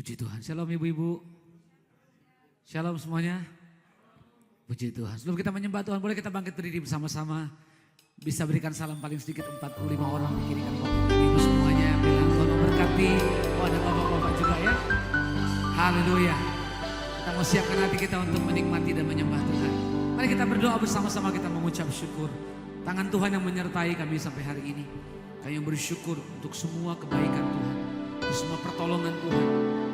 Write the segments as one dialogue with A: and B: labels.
A: Puji Tuhan. Shalom ibu-ibu. Shalom semuanya. Puji Tuhan. Sebelum kita menyembah Tuhan, boleh kita bangkit berdiri bersama-sama. Bisa berikan salam paling sedikit 45 orang di kiri kanan. Ibu semuanya yang bilang Tuhan memberkati. Oh, ada bapak-bapak juga ya. Haleluya. Kita mau siapkan hati kita untuk menikmati dan menyembah Tuhan. Mari kita berdoa bersama-sama, kita mengucap syukur. Tangan Tuhan yang menyertai kami sampai hari ini. Kami bersyukur untuk semua kebaikan Tuhan. Untuk semua pertolongan Tuhan.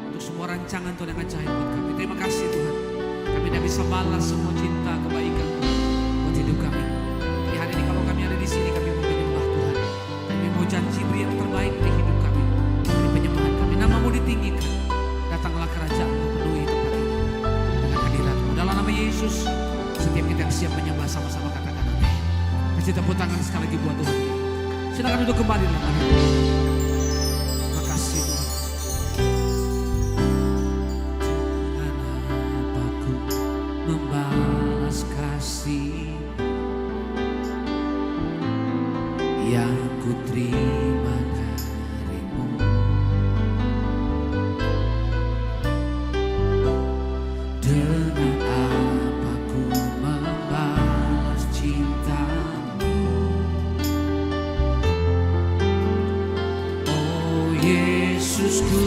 A: Untuk semua rancangan Tuhan yang ajaib buat kami. Terima kasih Tuhan. Kami tidak bisa balas semua cinta kebaikan Tuhan buat hidup kami. Di hari ini kalau kami ada di sini, kami mau menyembah Tuhan. Kami mau janji beri yang terbaik di hidup kami. Di penyembahan kami, namamu ditinggikan. Datanglah kerajaan-Mu penuhi tempat ini. Dengan hadirat-Mu dalam nama Yesus. Setiap kita yang siap menyembah sama-sama katakan amin. Kasih tepuk tangan sekali lagi buat Tuhan. Silakan duduk kembali dalam hadirat. Terima kasih Tuhan. Membalas kasih yang ku terima darimu, dengan apa ku membalas cintamu. Oh Yesusku,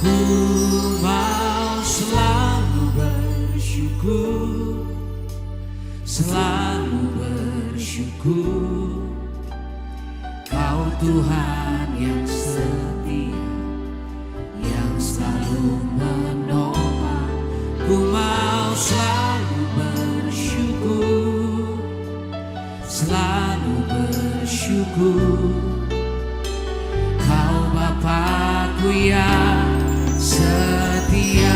A: ku mau selalu bersyukur, selalu bersyukur. Kau Tuhan yang setia, yang selalu menopang. Ku mau selalu bersyukur, selalu bersyukur. Kau Bapakku yang setia.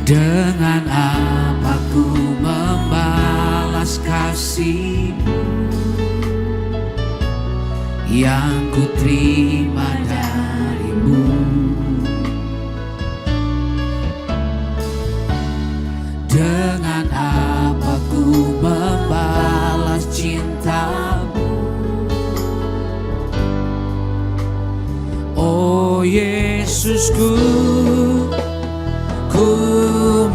A: Dengan apa ku membalas kasih-Mu yang ku terima dari-Mu. Dengan apa ku membalas cinta-Mu. Oh Yesusku, ku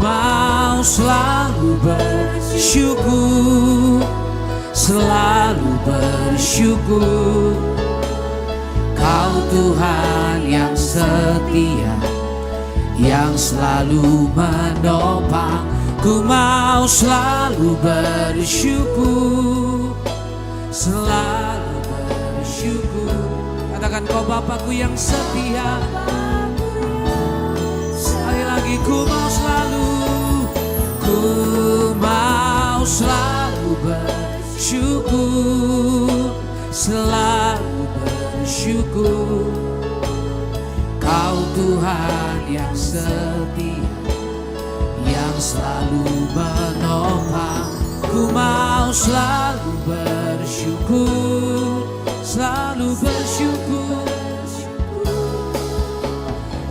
A: mau selalu bersyukur, selalu bersyukur. Kau Tuhan yang setia, yang selalu menopang. Ku mau selalu bersyukur, selalu bersyukur. Katakan kau Bapakku yang setia. Lagi ku mau selalu bersyukur, selalu bersyukur. Kau Tuhan yang setia, yang selalu menopang. Ku mau selalu bersyukur, selalu bersyukur.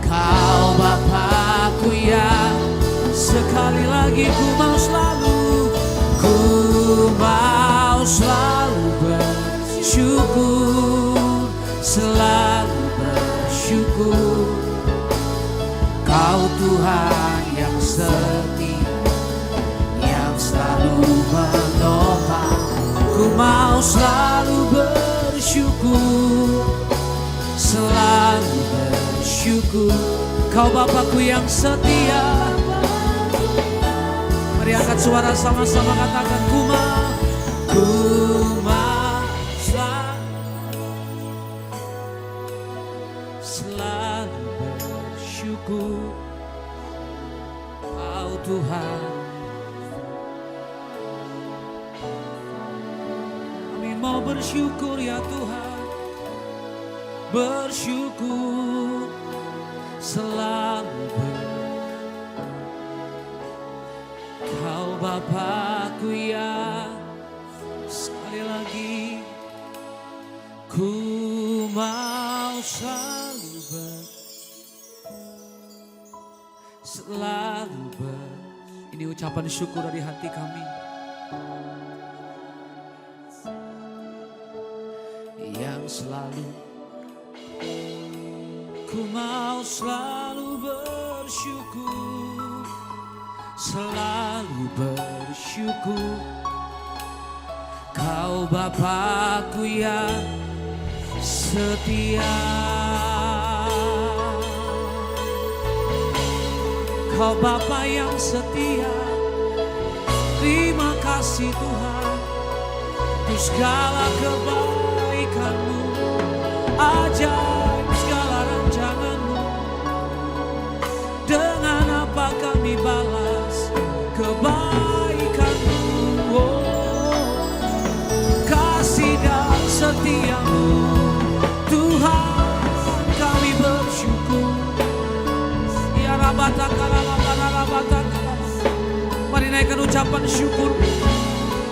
A: Kau Bapakku yang sekali lagi ku mau selalu bersyukur, selalu bersyukur. Kau Tuhan yang setia, yang selalu menopang. Ku mau selalu bersyukur, selalu bersyukur. Kau Bapakku yang setia. Mari angkat suara sama-sama katakan ku mau selalu bersyukur. Kau Tuhan. Kami mau bersyukur ya Tuhan. Bersyukur selalu Kau Bapakku yang sekali lagi ku mau selalu Ini ucapan syukur dari hati kami. akan selalu, ku mau selalu bersyukur, selalu bersyukur. Kau Bapakku yang setia, Kau Bapa yang setia. Terima kasih Tuhan untuk segala kebaikan-Mu, ajaib segala rancangan-Mu. Dengan apa kami balas kebaikan-Mu? Oh, kasih dan setia-Mu Tuhan, kami bersyukur. Ya mari naikkan ucapan syukur.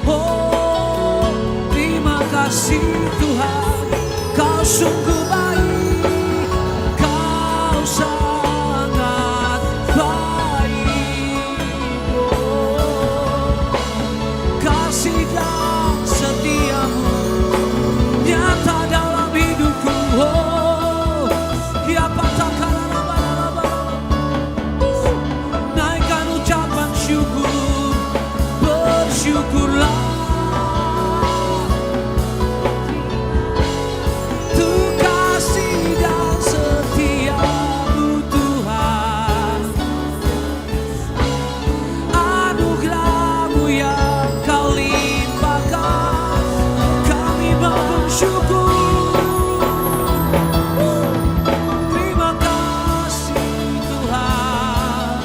A: Oh, terima kasih Tuhan, Kau sungguh baik, Kau sangat baik. Oh, kasih dan setia-Mu nyata dalam hidupku. Oh, ya patahkan naikkan ucapan syukur, bersyukurlah. Tuh kasih dan setia-Mu Tuhan, anugerah-Mu yang Kau limpahkan, kami mau bersyukur. Terima kasih Tuhan.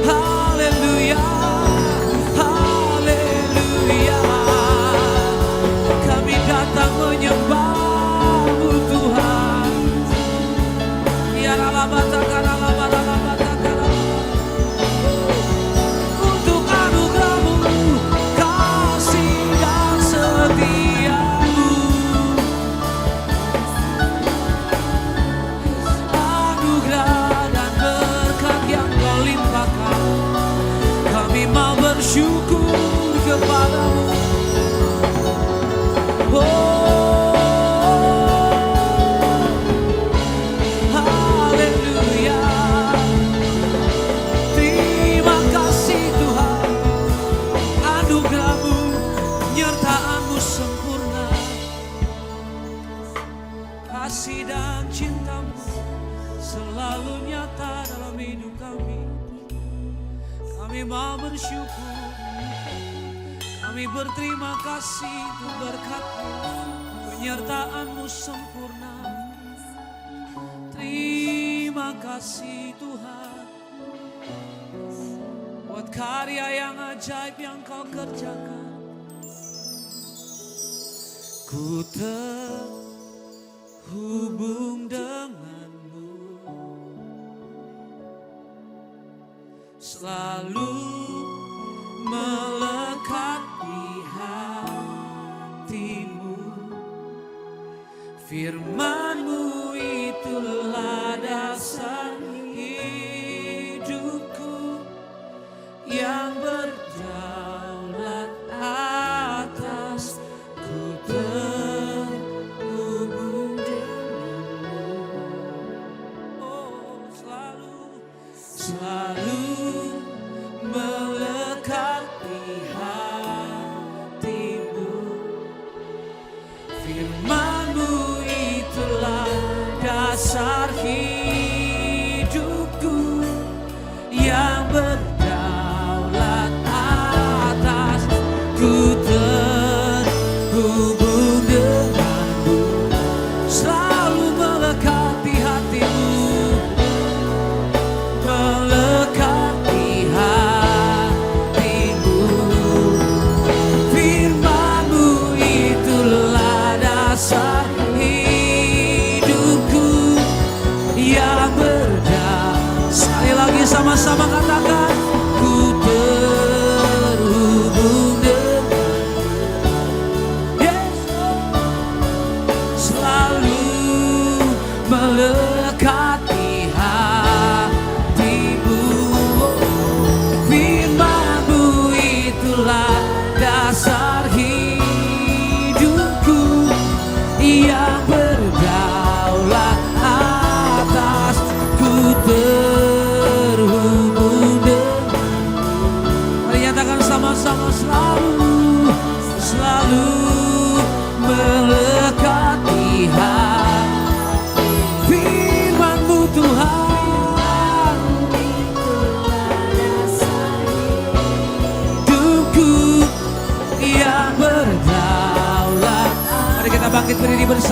A: Haleluya, haleluya. Kami datang menyembah-Mu Tuhan. Ya untuk anugerah-Mu, kasih dan setia-Mu, anugerah dan berkat yang Kau limpahkan, kami mau bersyukur kepada-Mu. Oh, haleluya. Terima kasih Tuhan, anugerah-Mu, penyertaan-Mu sempurna, kasih dan cinta-Mu selalu nyata dalam hidup kami. Kami mau bersyukur, kami berterima kasih untuk berkat-Mu, penyertaan-Mu sempurna. Terima kasih Tuhan buat karya yang ajaib yang Kau kerjakan. Ku terhubung dengan-Mu, selalu melekat di hatimu. Firman-Mu itulah dasar hidupku, yang berdaulat atas. Ku terhubung denganmu. Oh, selalu melekat di hatimu. Firman-Mu itulah dasar hidupku, yang berdaulat atas. Ku terhubung denganmu, selalu melekat di hatimu, melekat di hatimu. Firman-Mu itulah dasar hidupku, yang berdaulat. Sekali lagi sama-sama katakan, ku terhubung denganmu. Yes. Selalu melekat di hatimu. Firman-Mu itulah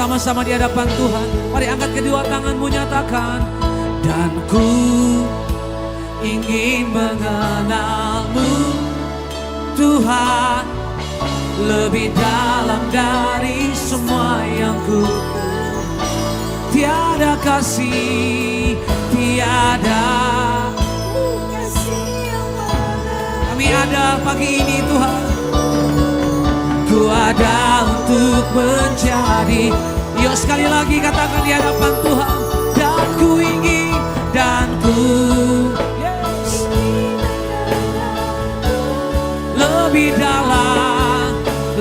A: Sama-sama di hadapan Tuhan. Mari angkat kedua tanganmu, nyatakan. Dan ku ingin mengenalmu Tuhan, lebih dalam dari semua yang ku. Tiada kasih, tiada. Kami ada pagi ini Tuhan. Ku ada untuk menjadi. Yuk sekali lagi katakan di hadapan Tuhan. Dan ku ingin, dan ku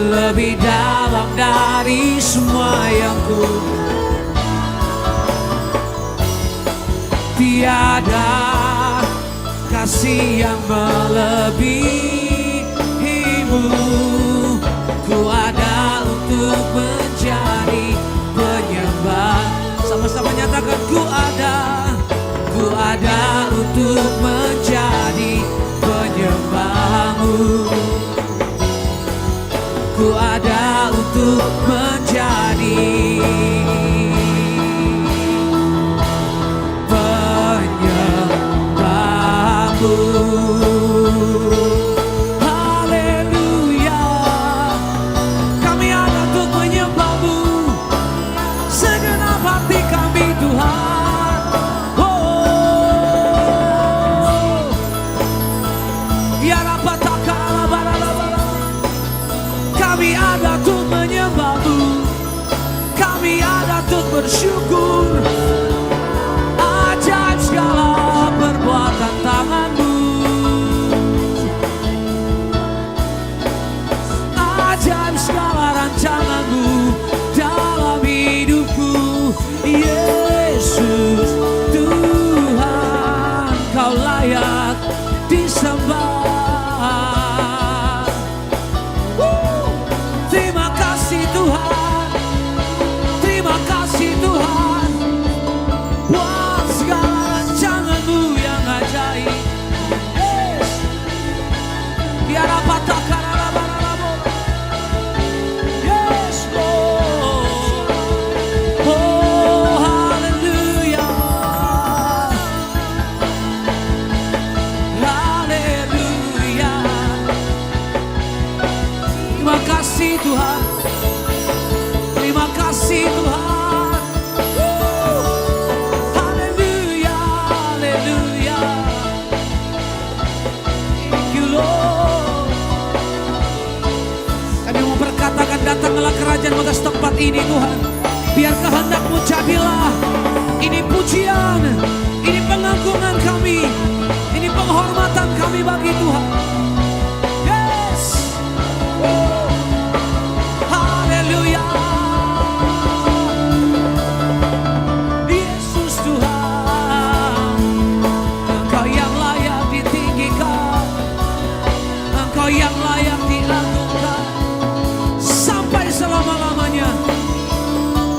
A: lebih dalam dari semua yang ku. Tiada kasih yang melebihimu. Ku ada untuk menjadi penyembah. Sama-sama nyatakan, ku ada untuk menjadi penyembahmu. Ku ada untuk menjadi penyembahmu. Haleluya, kami ada untuk menyembahmu segenap hati kami Tuhan. Oh, ya Rabbana baralabala. Kami ada untuk menyembahmu, kami ada untuk bersyukur. Ajaib segala perbuatan tanganmu, ajaib segala rancanganmu dalam hidupku. Yesus Tuhan, kau layak disembah. Tuhan, terima kasih Tuhan. Haleluya, haleluya. Thank you Lord. Kami mau berkatakan, datanglah kerajaan atas tempat ini Tuhan. Biar kehendak-Mu jadilah. Ini pujian, ini pengagungan kami, ini penghormatan kami bagi Tuhan. Yes. Haleluya. Yesus Tuhan, Engkau yang layak ditinggikan, Engkau yang layak diagungkan sampai selama-lamanya.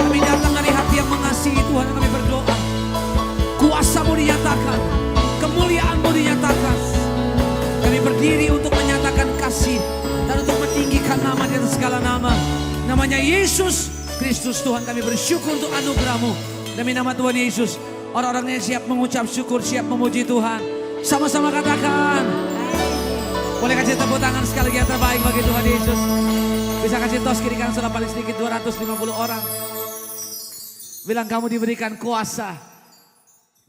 A: Kami datang dari hati yang mengasihi Tuhan. Kami berdoa, kuasa-Mu dinyatakan, kemuliaan-Mu dinyatakan. Kami berdiri untuk menyatakan kasih dan untuk meninggikan nama di atas segala nama. Namanya Yesus Kristus Tuhan. Kami bersyukur untuk anugerah-Mu. Demi nama Tuhan Yesus, orang-orang yang siap mengucap syukur, siap memuji Tuhan, sama-sama katakan. Boleh kasih tepuk tangan sekali lagi yang terbaik bagi Tuhan Yesus. Bisa kasih tos kiri kanan sudah paling sedikit 250 orang. Bilang kamu diberikan kuasa.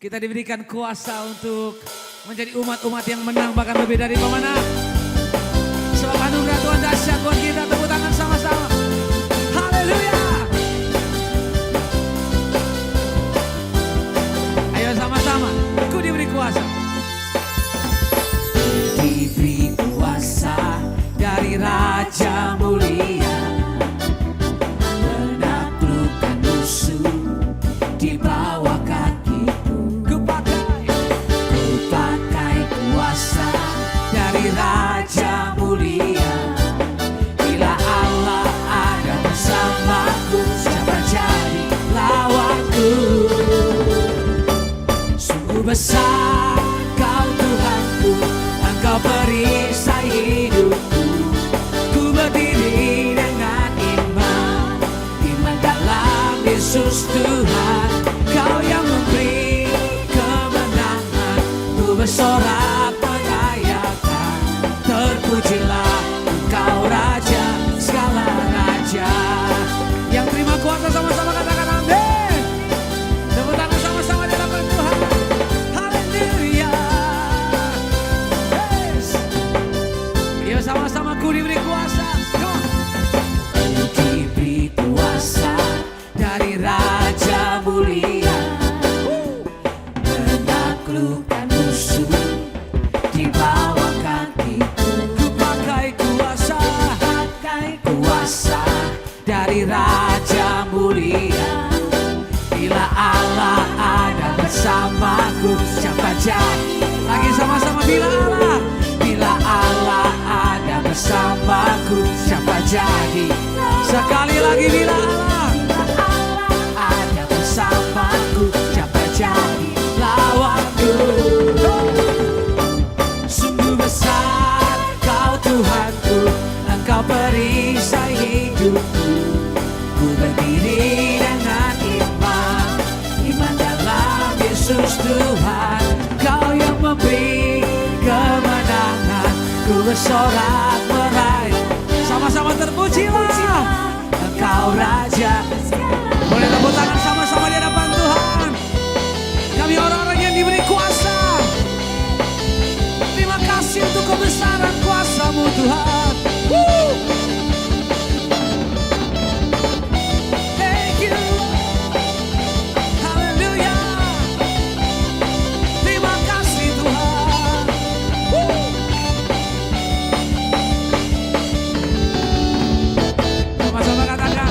A: Kita diberikan kuasa untuk menjadi umat-umat yang menang, bahkan lebih dari pemenang. Sebab anugerah Tuhan dahsyat buat kita. Tepuk tangan sama-sama. Haleluya. Ayo sama-sama. Aku diberi kuasa. Diberi kuasa dari Raja Mulia, menaklukkan musuh di bawah kakiku. Ku pakai kuasa dari Raja Mulia. Bila Allah ada bersamaku, siapa jadi lawanku? Sungguh besar Kau Tuhanku, Engkau perisai hidupku. Ku berdiri dengan iman dalam Yesus Tuhan, Kau yang memberi kemenangan. Ku bersorak merayakan, terpujilah Engkau Raja segala raja. Yang terima kuasa sama-sama katakan amin. Tepuk tangan sama-sama di hadapan Tuhan. Haleluya. Yes. Yuk sama-sama ku diberi kuasa. Diberi kuasa dari Raja mulia, menaklukkan musuh di bawah kakiku. Ku pakai kuasa dari Raja mulia. Bila Allah ada bersamaku, siapa jadi? Lagi sama-sama, bila Allah ada bersamaku, siapa jadi? Sekali lagi, bila Allah ada bersamaku, siapa jadi lawanku? Sungguh besar Kau Tuhanku, Engkau perisai hidupku. Ku berdiri dengan iman dalam Yesus Tuhan, Kau yang memberi kemenangan. Ku bersorak meraih, sama-sama terpujilah Engkau Raja. Boleh tepuk tangan sama-sama di hadapan Tuhan. Kami orang-orang yang diberi kuasa. Terima kasih untuk kebesaran kuasa-Mu Tuhan. Thank you. Haleluya. Terima kasih Tuhan. Sama-sama katakan,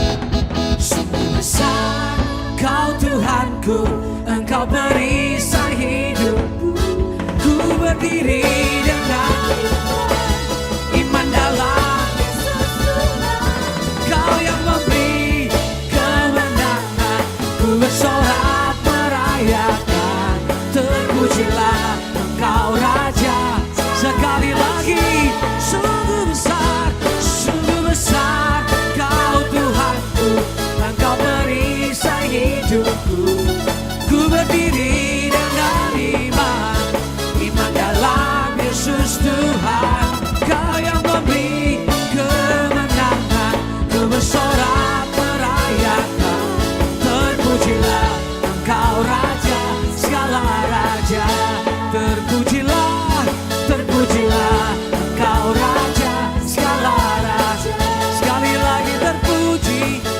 A: sungguh besar Kau Tuhanku, Engkau perisai hidupku. Ku berdiri dengan iman dalam Yesus Tuhan, Kau yang memberi kemenangan. Ku bersorak merayakan, terpujilah Engkau Raja. Sekali lagi, sungguh besar Kau Tuhanku, Engkau perisai hidupku. Ku berdiri dengan iman dalam Yesus Tuhan, Kau yang memberi kemenangan. Ku bersorak merayakan, terpujilah Engkau Raja segala raja. Terpujilah Engkau Raja segala raja. Sekali lagi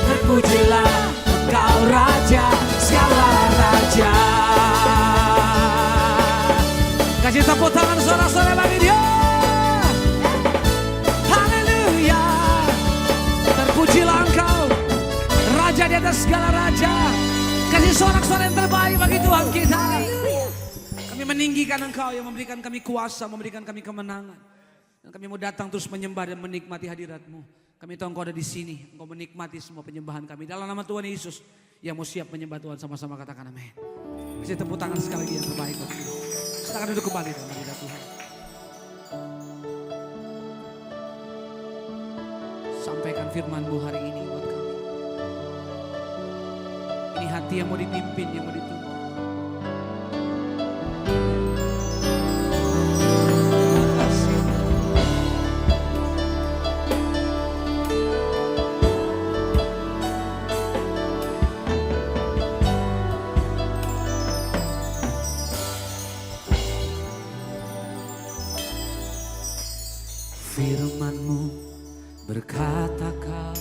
A: terpujilah Engkau Raja segala raja. Kasih tepuk tangan saudara-saudara bagi Dia. Haleluya. Terpujilah Engkau Raja di atas segala raja. Kasih sorak-sorai yang terbaik bagi Tuhan kita. Kami meninggikan Engkau yang memberikan kami kuasa, memberikan kami kemenangan. Dan kami mau datang terus menyembah dan menikmati hadirat-Mu. Kami tahu Engkau ada di sini. Engkau menikmati semua penyembahan kami. Dalam nama Tuhan Yesus yang mau siap menyembah Tuhan, sama-sama katakan amin. Kasih tepuk tangan sekali lagi yang terbaik bagi Tuhan. Silakan duduk kembali dalam hadirat Tuhan. Sampaikan firman-Mu hari ini buat kami. Ini hati yang mau dipimpin, yang mau dituntun. Firman-Mu berkata Kau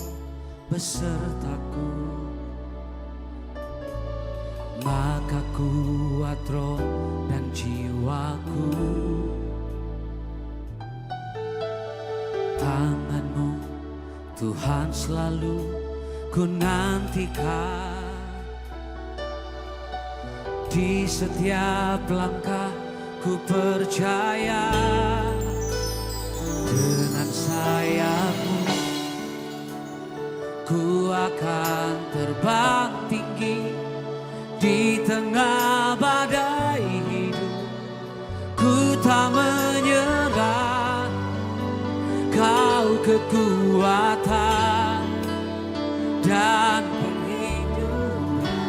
A: besertaku, maka kuat roh dan jiwaku. Tangan-Mu Tuhan selalu ku nantikan. Di setiap langkah ku percaya, dengan sayap-Mu ku akan terbang tinggi di tengah badai hidup. Ku tak menyerah, Kau kekuatan dan penghidupan.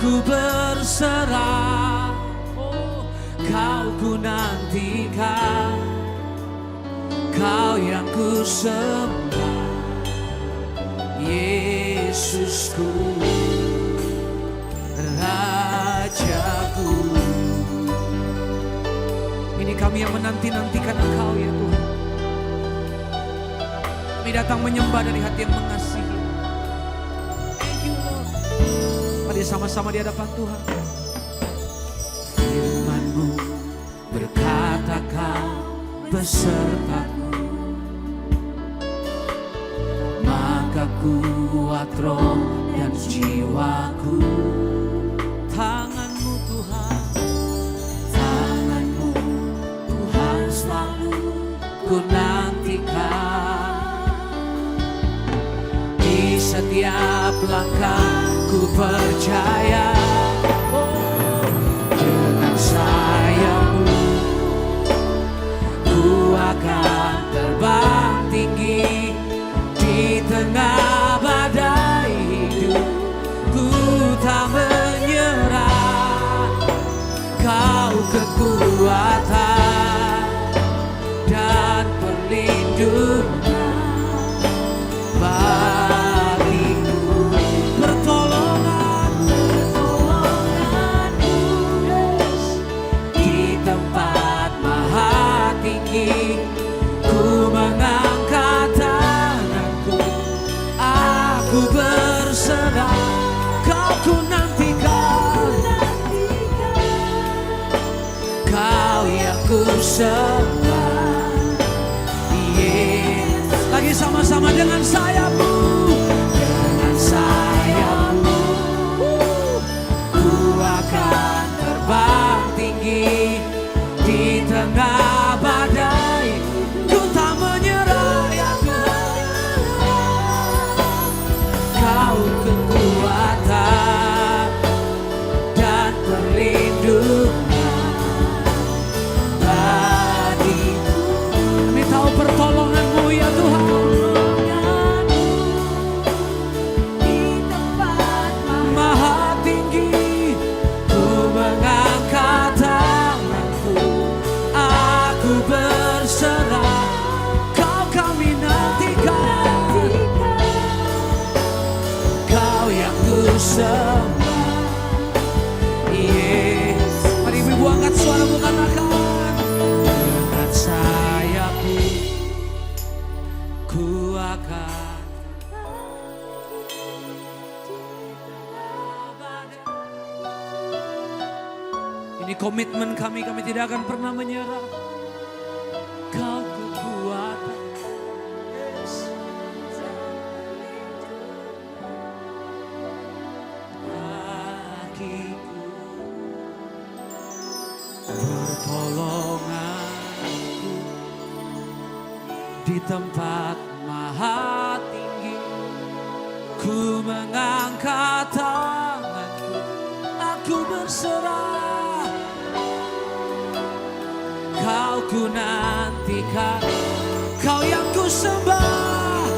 A: Aku berserah, oh, Kau ku nantikan, Kau yang ku sembah, Yesusku, Rajaku. Ini kami yang menanti-nantikan Engkau ya Tuhan. Kami datang menyembah dari hati yang mengasihi. Thank you Lord. Mari sama-sama di hadapan Tuhan. Firman-Mu berkata Kau besertaku, maka kuat roh dan jiwaku. Tangan-Mu Tuhan, Tangan-Mu Tuhan selalu ku nantikan. Di setiap langkah ku percaya, oh, dengan sayap-Mu ku akan terbang tinggi. Di tengah badai hidup ku tak menyerah. Kau kekuatan dan perlindungan bagiku. Pertolongan-Mu, yes, di tempat maha tinggi ku mengangkat tanganku. Aku berserah, Kau ku nantikan, Kau yang ku sembah, yes. Lagi sama-sama dengan sayap-Mu, dengan sayap-Mu ku akan terbang tinggi. Di tengah badai ku tak menyerah ya Tuhan. Kau kekuatan dan perlindungan bagiku. Kami tahu pertolongan-Mu ya Tuhan. Di tempat maha tinggi ku mengangkat tanganku. Aku berserah, Kau kami nantikan, Kau yang ku sembah, yes. Mari ibu angkat suara-Mu katakan, dengan sayap-Mu ku akan. Ini komitmen kami tidak akan pernah menyerah. Kau kekuatan, yes, bagiku. Pertolonganku di tempat maha tinggi ku mengangkat tanganku. Aku berserah, Kau ku nantikan, Kau yang ku sembah.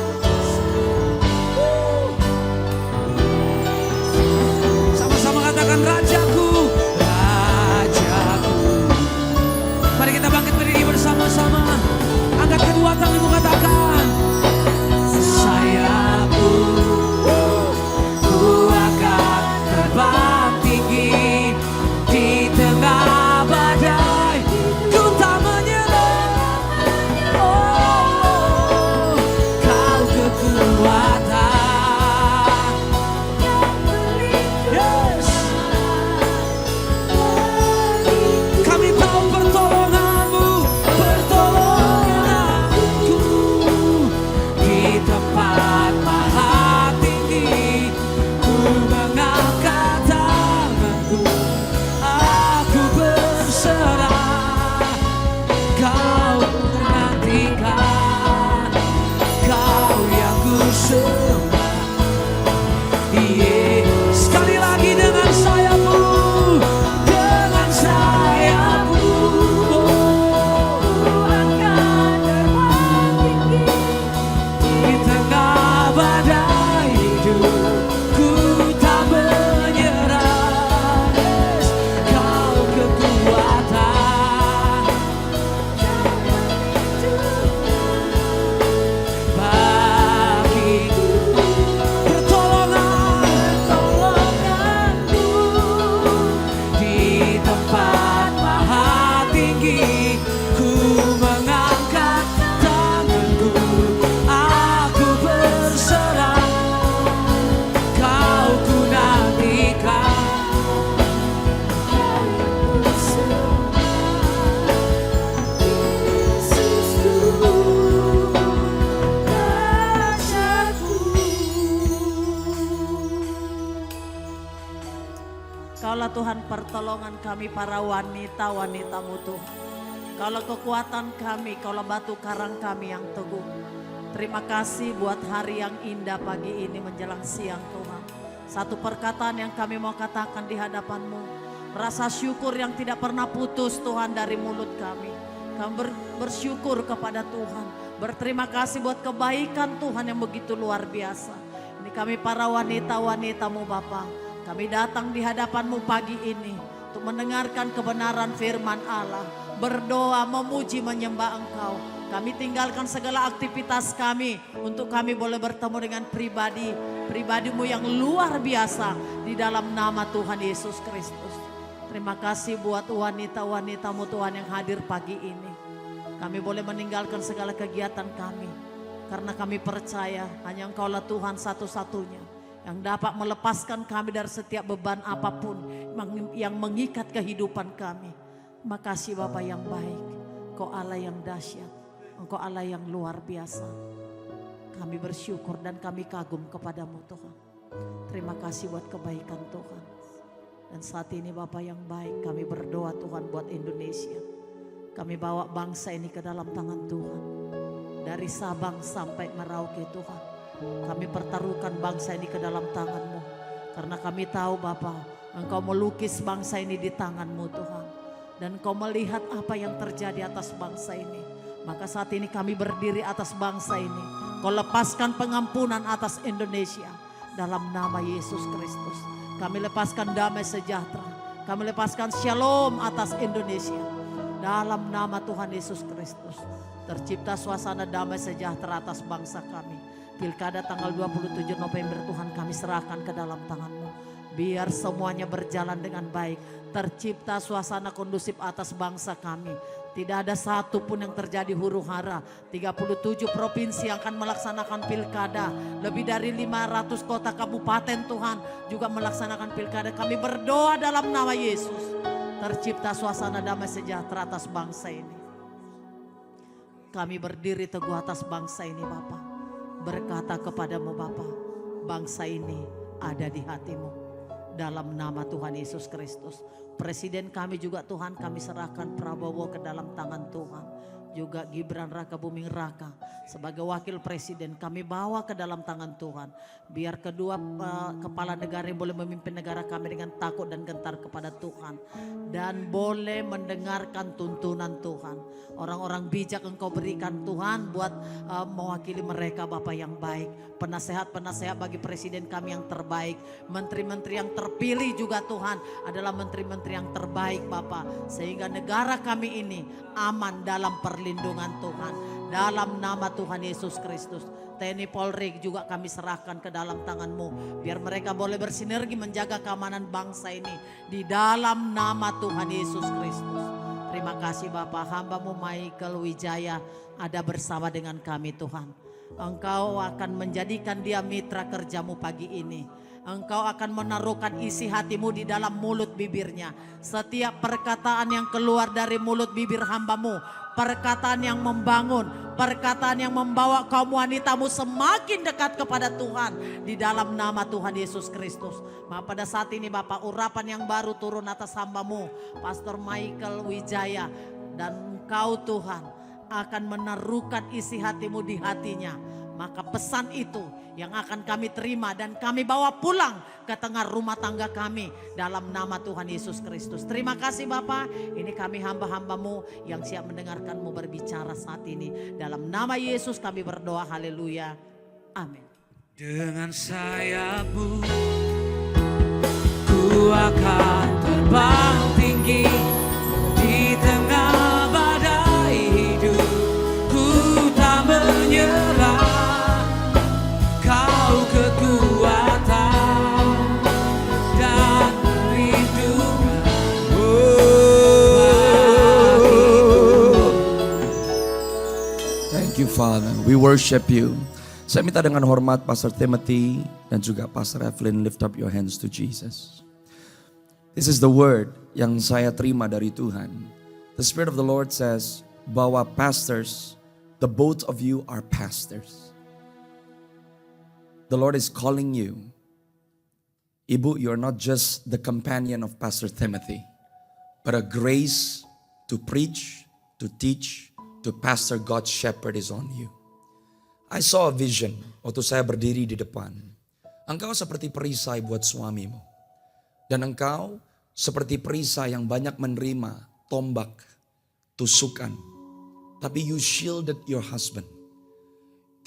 A: Sama-sama katakan Rajaku, Rajaku. Mari kita bangkit berdiri bersama-sama. Angkat kedua tanganmu, katakan, sayap-Mu ku akan terbang tinggi. Di tengah badai ku tak menyerah. Oh, Kau kekuatan, yes. Kami tahu pertolongan-Mu, pertolonganku. Di tempat maha tinggi ku mengangkat tanganku. Aku berserah, Kau nantikan, Kau yang ku sembah, yeah. Sekali lagi dengan sayap-Mu, dengan sayap-Mu akan terbang tinggi. Di tengah badai hidup ku tak menyerah.
B: Engkaulah Tuhan pertolongan kami para wanita-wanita-Mu Tuhan. Engkaulah kekuatan kami, Engkaulah batu karang kami yang teguh. Terima kasih buat hari yang indah pagi ini menjelang siang Tuhan. Satu perkataan yang kami mau katakan di hadapan-Mu. Rasa syukur yang tidak pernah putus Tuhan dari mulut kami. Kami bersyukur kepada Tuhan. Berterima kasih buat kebaikan Tuhan yang begitu luar biasa. Ini kami para wanita-wanita-Mu Bapa. Kami datang di hadapan-Mu pagi ini untuk mendengarkan kebenaran firman Allah. Berdoa, memuji, menyembah Engkau. Kami tinggalkan segala aktivitas kami untuk kami boleh bertemu dengan pribadi-Mu yang luar biasa di dalam nama Tuhan Yesus Kristus. Terima kasih buat wanita-wanita-Mu Tuhan yang hadir pagi ini. Kami boleh meninggalkan segala kegiatan kami. Karena kami percaya hanya Engkaulah Tuhan satu-satunya yang dapat melepaskan kami dari setiap beban apapun yang mengikat kehidupan kami. Terima kasih Bapa yang baik. Engkau Allah yang dahsyat. Engkau Allah yang luar biasa. Kami bersyukur dan kami kagum kepadamu Tuhan. Terima kasih buat kebaikan Tuhan. Dan saat ini Bapa yang baik, kami berdoa Tuhan buat Indonesia. Kami bawa bangsa ini ke dalam tangan Tuhan. Dari Sabang sampai Merauke Tuhan. Kami pertaruhkan bangsa ini ke dalam tangan-Mu. Karena kami tahu Bapa, Engkau melukis bangsa ini di tangan-Mu Tuhan. Dan Engkau melihat apa yang terjadi atas bangsa ini. Maka saat ini kami berdiri atas bangsa ini. Kau lepaskan pengampunan atas Indonesia. Dalam nama Yesus Kristus. Kami lepaskan damai sejahtera. Kami lepaskan shalom atas Indonesia. Dalam nama Tuhan Yesus Kristus. Tercipta suasana damai sejahtera atas bangsa kami. Pilkada tanggal 27 November Tuhan kami serahkan ke dalam tangan-Mu. Biar semuanya berjalan dengan baik. Tercipta suasana kondusif atas bangsa kami. Tidak ada satu pun yang terjadi huru hara. 37 provinsi yang akan melaksanakan pilkada. Lebih dari 500 kota kabupaten Tuhan juga melaksanakan pilkada. Kami berdoa dalam nama Yesus. Tercipta suasana damai sejahtera atas bangsa ini. Kami berdiri teguh atas bangsa ini Bapa. Berkata kepadamu Bapa, bangsa ini ada di hati-Mu. Dalam nama Tuhan Yesus Kristus. Presiden kami juga Tuhan kami serahkan Prabowo ke dalam tangan Tuhan. Juga Gibran Raka Buming Raka sebagai wakil presiden kami bawa ke dalam tangan Tuhan. Biar kedua kepala negara yang boleh memimpin negara kami dengan takut dan gentar kepada Tuhan. Dan boleh mendengarkan tuntunan Tuhan. Orang-orang bijak Engkau berikan Tuhan buat mewakili mereka Bapa yang baik. Penasehat-penasehat bagi presiden kami yang terbaik. Menteri-menteri yang terpilih juga Tuhan adalah menteri-menteri yang terbaik Bapa. Sehingga negara kami ini aman dalam perlindungan Tuhan. Dalam nama Tuhan Yesus Kristus. TNI Polri juga kami serahkan ke dalam tangan-Mu. Biar mereka boleh bersinergi menjaga keamanan bangsa ini. Di dalam nama Tuhan Yesus Kristus. Terima kasih Bapak, hamba-Mu Michael Wijaya ada bersama dengan kami Tuhan. Engkau akan menjadikan dia mitra kerja-Mu pagi ini. Engkau akan menaruhkan isi hati-Mu di dalam mulut bibirnya. Setiap perkataan yang keluar dari mulut bibir hamba-Mu, perkataan yang membangun, perkataan yang membawa kaum wanita-Mu semakin dekat kepada Tuhan. Di dalam nama Tuhan Yesus Kristus. Maka pada saat ini Bapak, urapan yang baru turun atas hamba-Mu, Pastor Michael Wijaya. Dan Engkau Tuhan akan menaruhkan isi hati-Mu di hatinya. Maka pesan itu yang akan kami terima dan kami bawa pulang ke tengah rumah tangga kami dalam nama Tuhan Yesus Kristus. Terima kasih Bapak, ini kami hamba-hamba-Mu yang siap mendengarkan-Mu berbicara saat ini. Dalam nama Yesus kami berdoa, haleluya, amin.
A: Dengan sayap-Mu ku akan terbang tinggi di tengah badai hidup. Ku tak menyerah.
C: Father, we worship you. Saya minta dengan hormat Pastor Timothy dan juga Pastor Evelyn, lift up your hands to Jesus. This is the word yang saya terima dari Tuhan. The Spirit of the Lord says, bahwa pastors, the both of you are pastors. The Lord is calling you. Ibu, you're not just the companion of Pastor Timothy, but a grace to preach, to teach, to pastor God's shepherd is on you. I saw a vision waktu saya berdiri di depan. Engkau seperti perisai buat suamimu. Dan engkau seperti perisai yang banyak menerima tombak, tusukan. Tapi you shielded your husband.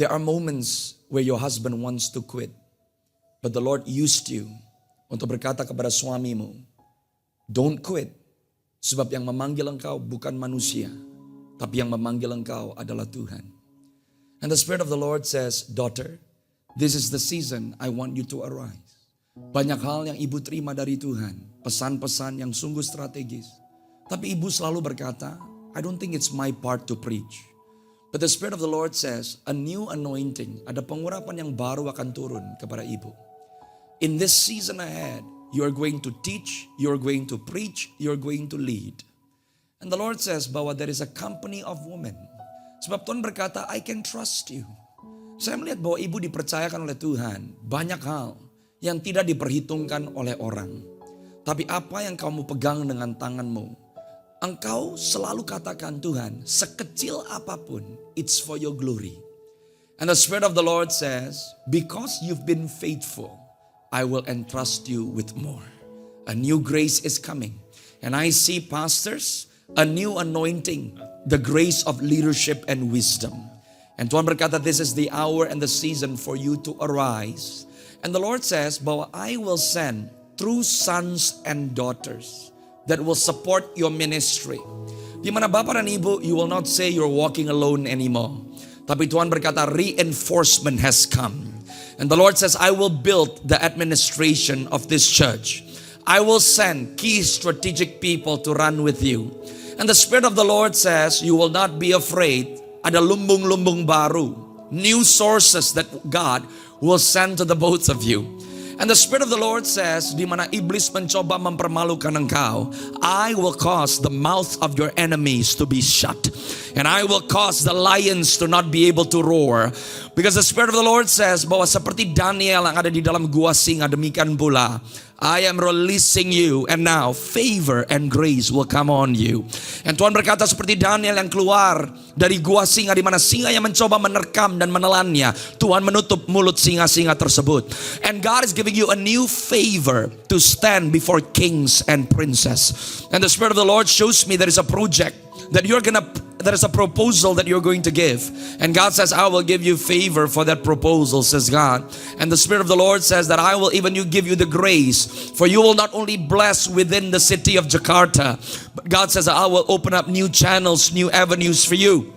C: There are moments where your husband wants to quit. But the Lord used you untuk berkata kepada suamimu, don't quit. Sebab yang memanggil engkau bukan manusia, tapi yang memanggil engkau adalah Tuhan. And the Spirit of the Lord says, daughter, this is the season I want you to arise. Banyak hal yang ibu terima dari Tuhan, pesan-pesan yang sungguh strategis. Tapi ibu selalu berkata, I don't think it's my part to preach. But the Spirit of the Lord says, a new anointing, ada pengurapan yang baru akan turun kepada ibu. In this season ahead, you are going to teach, you are going to preach, you are going to lead. And the Lord says bahwa there is a company of women. Sebab Tuhan berkata, I can trust you. Saya melihat bahwa ibu dipercayakan oleh Tuhan banyak hal yang tidak diperhitungkan oleh orang. Tapi apa yang kamu pegang dengan tanganmu, engkau selalu katakan, Tuhan, sekecil apapun, it's for your glory. And the Spirit of the Lord says, because you've been faithful, I will entrust you with more. A new grace is coming. And I see pastors, a new anointing, the grace of leadership and wisdom. And Tuhan berkata, this is the hour and the season for you to arise. And the Lord says, bahwa I will send true sons and daughters that will support your ministry. Di mana Bapak dan Ibu, you will not say you're walking alone anymore. Tapi Tuhan berkata, reinforcement has come. And the Lord says, I will build the administration of this church. I will send key strategic people to run with you. And the Spirit of the Lord says, you will not be afraid. Ada lumbung-lumbung baru. New sources that God will send to the both of you. And the Spirit of the Lord says, di mana iblis mencoba mempermalukan engkau, I will cause the mouth of your enemies to be shut. And I will cause the lions to not be able to roar. Because the Spirit of the Lord says, bahwa seperti Daniel yang ada di dalam gua singa, demikian pula, I am releasing you and now favor and grace will come on you. And Tuhan berkata seperti Daniel yang keluar dari gua singa, di mana singa yang mencoba menerkam dan menelannya, Tuhan menutup mulut singa-singa tersebut. And God is giving you a new favor to stand before kings and princes. And the Spirit of the Lord shows me there is a project that there is a proposal that you're going to give. And God says, I will give you favor for that proposal, says God. And the Spirit of the Lord says that I will even give you the grace, for you will not only bless within the city of Jakarta, but God says, I will open up new channels, new avenues for you.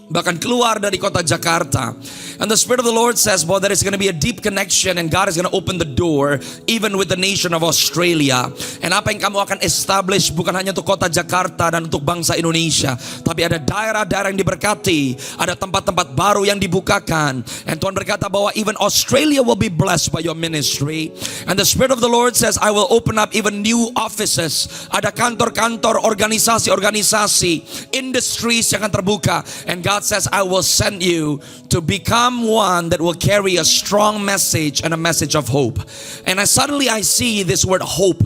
C: Bahkan keluar dari kota Jakarta. And the Spirit of the Lord says, well, there is going to be a deep connection and God is going to open the door even with the nation of Australia. And apa yang kamu akan establish bukan hanya untuk kota Jakarta dan untuk bangsa Indonesia, tapi ada daerah-daerah yang diberkati, ada tempat-tempat baru yang dibukakan. And Tuhan berkata bahwa even Australia will be blessed by your ministry. And the Spirit of the Lord says, I will open up even new offices. Ada kantor-kantor, organisasi-organisasi, industries yang akan terbuka. And God says, I will send you to become one that will carry a strong message and a message of hope. And suddenly I see this word hope.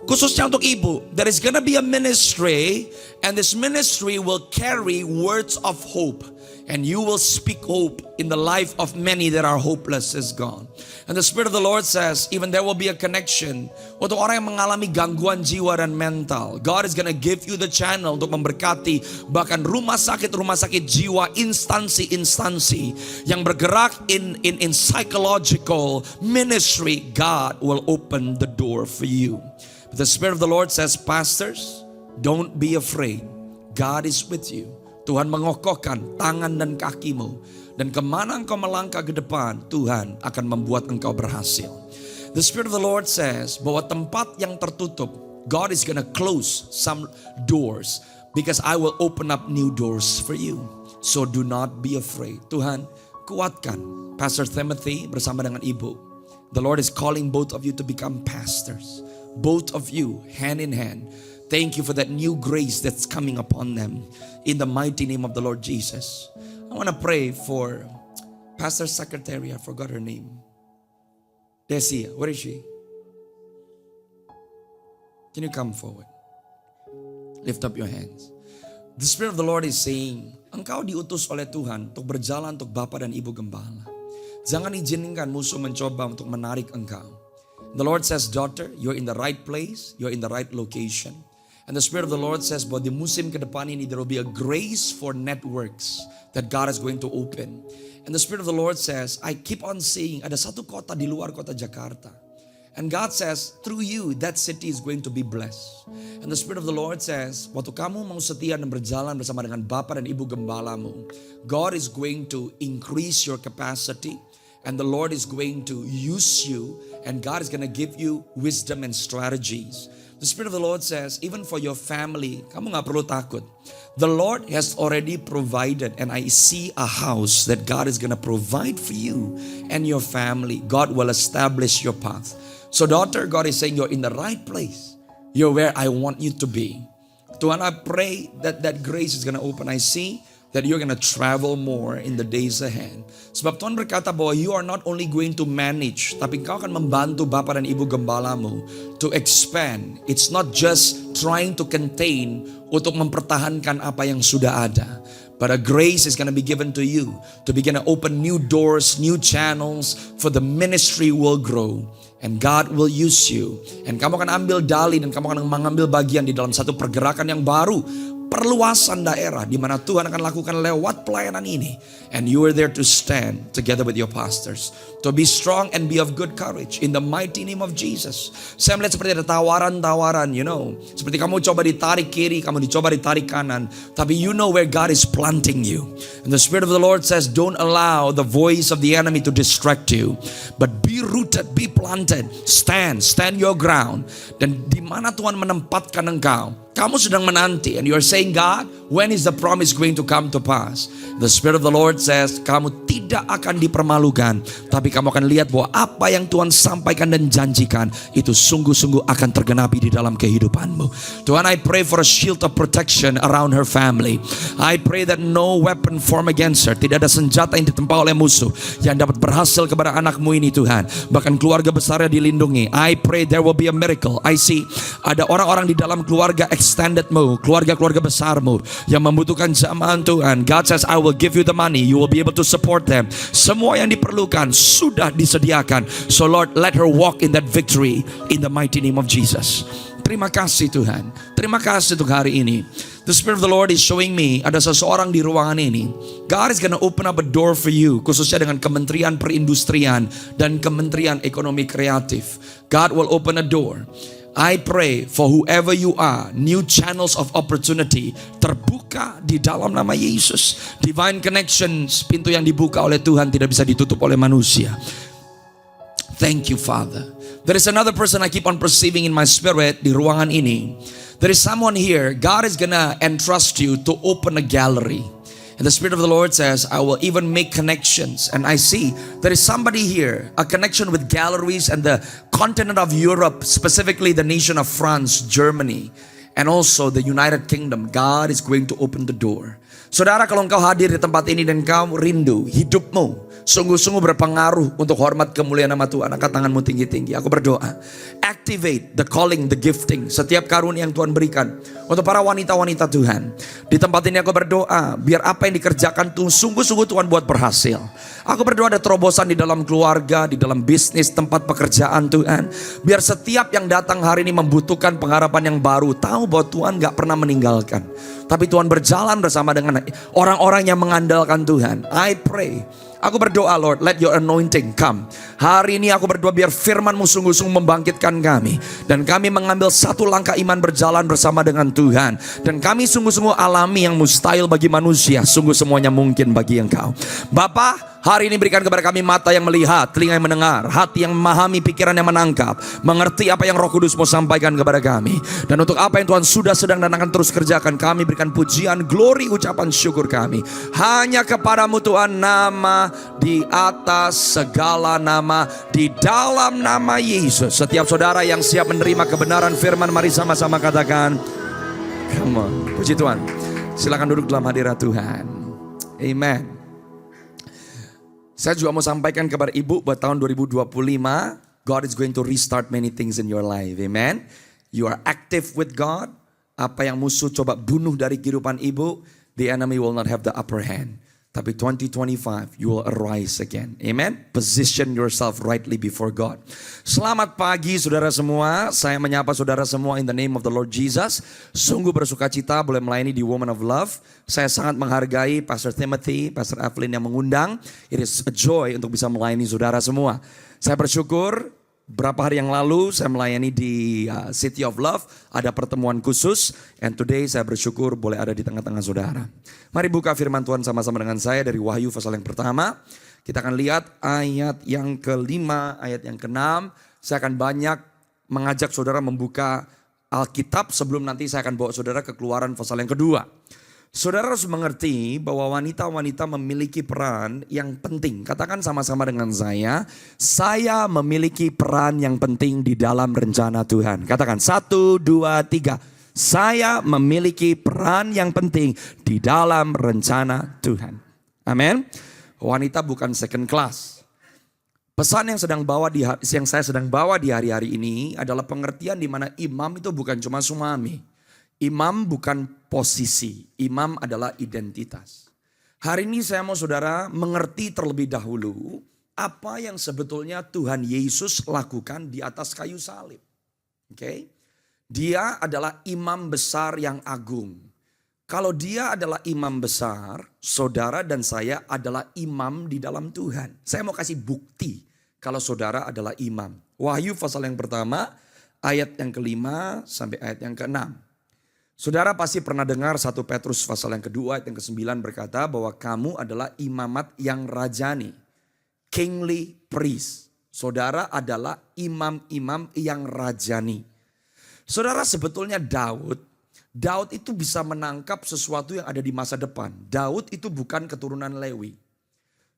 C: Khususnya untuk ibu, there is gonna be a ministry, and this ministry will carry words of hope. And you will speak hope in the life of many that are hopeless is gone. And the Spirit of the Lord says, even there will be a connection untuk orang yang mengalami gangguan jiwa dan mental. God is gonna give you the channel untuk memberkati bahkan rumah sakit jiwa, instansi-instansi yang bergerak in psychological ministry. God will open the door for you. But the Spirit of the Lord says, pastors, don't be afraid. God is with you. Tuhan mengokohkan tangan dan kakimu. Dan kemana engkau melangkah ke depan, Tuhan akan membuat engkau berhasil. The Spirit of the Lord says bahwa tempat yang tertutup, God is gonna close some doors because I will open up new doors for you. So do not be afraid. Tuhan, kuatkan Pastor Timothy bersama dengan ibu. The Lord is calling both of you to become pastors. Both of you, hand in hand. Thank you for that new grace that's coming upon them. In the mighty name of the Lord Jesus. I want to pray for Pastor's secretary. I forgot her name. Desi, where is she? Can you come forward? Lift up your hands. The Spirit of the Lord is saying, engkau diutus oleh Tuhan untuk berjalan untuk Bapa dan Ibu Gembala. Jangan izinkan musuh mencoba untuk menarik engkau. The Lord says, daughter, you're in the right place, you're in the right location. And the Spirit of the Lord says, bahwa di musim ke depan ini, there will be a grace for networks that God is going to open. And the Spirit of the Lord says, I keep on seeing ada satu kota di luar kota Jakarta. And God says, through you, that city is going to be blessed. And the Spirit of the Lord says, waktu kamu mau setia dan berjalan bersama dengan Bapa dan Ibu Gembalamu, God is going to increase your capacity. And the Lord is going to use you. And God is going to give you wisdom and strategies. The Spirit of the Lord says, even for your family, kamu gak perlu takut. The Lord has already provided, and I see a house that God is going to provide for you and your family. God will establish your path. So daughter, God is saying you're in the right place. You're where I want you to be. Tuhan, I pray that that grace is going to open. I see that you're going to travel more in the days ahead. Sebab Tuhan berkata bahwa you are not only going to manage, tapi kau akan membantu Bapa dan Ibu Gembalamu to expand. It's not just trying to contain untuk mempertahankan apa yang sudah ada. But a grace is going to be given to you to begin to open new doors, new channels for the ministry will grow. And God will use you. And kamu akan ambil dalih dan kamu akan mengambil bagian di dalam satu pergerakan yang baru. Perluasan daerah di mana Tuhan akan lakukan lewat pelayanan ini. And you are there to stand together with your pastors. To be strong and be of good courage in the mighty name of Jesus. Saya melihat seperti ada tawaran-tawaran, seperti kamu coba ditarik kiri, kamu dicoba ditarik kanan. Tapi you know where God is planting you. And the Spirit of the Lord says, don't allow the voice of the enemy to distract you. But be rooted, be planted. Stand your ground. Dan di mana Tuhan menempatkan engkau, kamu sedang menanti, and you are saying, God, when is the promise going to come to pass? The Spirit of the Lord says, kamu tidak akan dipermalukan, tapi kamu akan lihat bahwa apa yang Tuhan sampaikan dan janjikan, itu sungguh-sungguh akan tergenapi di dalam kehidupanmu. Tuhan, I pray for a shield of protection around her family. I pray that no weapon formed against her, tidak ada senjata yang ditempa oleh musuh yang dapat berhasil kepada anakmu ini, Tuhan. Bahkan keluarga besarnya dilindungi. I pray there will be a miracle. I see ada orang-orang di dalam keluarga extendedmu, keluarga-keluarga besarmu yang membutuhkan jamahan Tuhan. God says, I will give you the money. You will be able to support them. Semua yang diperlukan sudah disediakan. So Lord, let her walk in that victory in the mighty name of Jesus. Terima kasih Tuhan. Terima kasih untuk hari ini. The Spirit of the Lord is showing me ada seseorang di ruangan ini. God is gonna open up a door for you, khususnya dengan Kementerian Perindustrian dan Kementerian Ekonomi Kreatif. God will open a door. I pray for whoever you are, new channels of opportunity terbuka di dalam nama Yesus. Divine connections, pintu yang dibuka oleh Tuhan tidak bisa ditutup oleh manusia. Thank you, Father. There is another person I keep on perceiving in my spirit di ruangan ini. There is someone here, God is gonna entrust you to open a gallery. And the Spirit of the Lord says, I will even make connections. And I see there is somebody here, a connection with galleries and the continent of Europe, specifically the nation of France, Germany, and also the United Kingdom. God is going to open the door. Saudara, kalau engkau hadir di tempat ini dan kau rindu hidupmu sungguh-sungguh berpengaruh untuk hormat kemuliaan nama Tuhan, angkat tanganmu tinggi-tinggi. Aku berdoa, activate the calling, the gifting, setiap karunia yang Tuhan berikan untuk para wanita-wanita Tuhan. Di tempat ini aku berdoa, biar apa yang dikerjakan tuh sungguh-sungguh Tuhan buat berhasil. Aku berdoa ada terobosan di dalam keluarga, di dalam bisnis, tempat pekerjaan Tuhan. Biar setiap yang datang hari ini membutuhkan pengharapan yang baru, tahu bahwa Tuhan gak pernah meninggalkan. Tapi Tuhan berjalan bersama dengan orang-orang yang mengandalkan Tuhan. I pray, aku berdoa, Lord, let your anointing come. Hari ini aku berdoa biar firman-Mu sungguh-sungguh membangkitkan kami. Dan kami mengambil satu langkah iman berjalan bersama dengan Tuhan. Dan kami sungguh-sungguh alami yang mustahil bagi manusia, sungguh semuanya mungkin bagi Engkau. Bapa, hari ini berikan kepada kami mata yang melihat, telinga yang mendengar, hati yang memahami, pikiran yang menangkap, mengerti apa yang Roh Kudus mau sampaikan kepada kami. Dan untuk apa yang Tuhan sudah sedang dan akan terus kerjakan, kami berikan pujian, glory, ucapan syukur kami hanya kepadamu Tuhan, nama di atas segala nama, di dalam nama Yesus. Setiap saudara yang siap menerima kebenaran firman, mari sama-sama katakan, come on. Puji Tuhan. Silakan duduk dalam hadirat Tuhan. Amen. Saya juga mau sampaikan kabar ibu buat tahun 2025, God is going to restart many things in your life. Amen. You are active with God. Apa yang musuh coba bunuh dari kehidupan ibu, the enemy will not have the upper hand. Tapi 2025, you will arise again. Amen. Position yourself rightly before God. Selamat pagi saudara semua. Saya menyapa saudara semua in the name of the Lord Jesus. Sungguh bersuka cita boleh melayani di Woman of Love. Saya sangat menghargai Pastor Timothy, Pastor Evelyn yang mengundang. It is a joy untuk bisa melayani saudara semua. Saya bersyukur. Berapa hari yang lalu saya melayani di City of Love, ada pertemuan khusus, and today saya bersyukur boleh ada di tengah-tengah saudara. Mari buka firman Tuhan sama-sama dengan saya dari Wahyu pasal yang pertama. Kita akan lihat ayat yang kelima, ayat yang keenam. Saya akan banyak mengajak saudara membuka Alkitab sebelum nanti saya akan bawa saudara ke Keluaran pasal yang kedua. Saudara harus mengerti bahwa wanita-wanita memiliki peran yang penting. Katakan sama-sama dengan saya memiliki peran yang penting di dalam rencana Tuhan. Katakan 1, 2, 3. Saya memiliki peran yang penting di dalam rencana Tuhan. Amin. Wanita bukan second class. Pesan yang saya sedang bawa di hari-hari ini adalah pengertian di mana imam itu bukan cuma suami. Imam bukan posisi, imam adalah identitas. Hari ini saya mau saudara mengerti terlebih dahulu apa yang sebetulnya Tuhan Yesus lakukan di atas kayu salib. Oke? Dia adalah imam besar yang agung. Kalau dia adalah imam besar, saudara dan saya adalah imam di dalam Tuhan. Saya mau kasih bukti kalau saudara adalah imam. Wahyu pasal yang pertama, ayat yang kelima sampai ayat yang keenam. Saudara pasti pernah dengar 1 Petrus pasal yang kedua ayat yang ke-9 berkata bahwa kamu adalah imamat yang rajani. Kingly priest. Saudara adalah imam-imam yang rajani. Saudara sebetulnya Daud itu bisa menangkap sesuatu yang ada di masa depan. Daud itu bukan keturunan Lewi.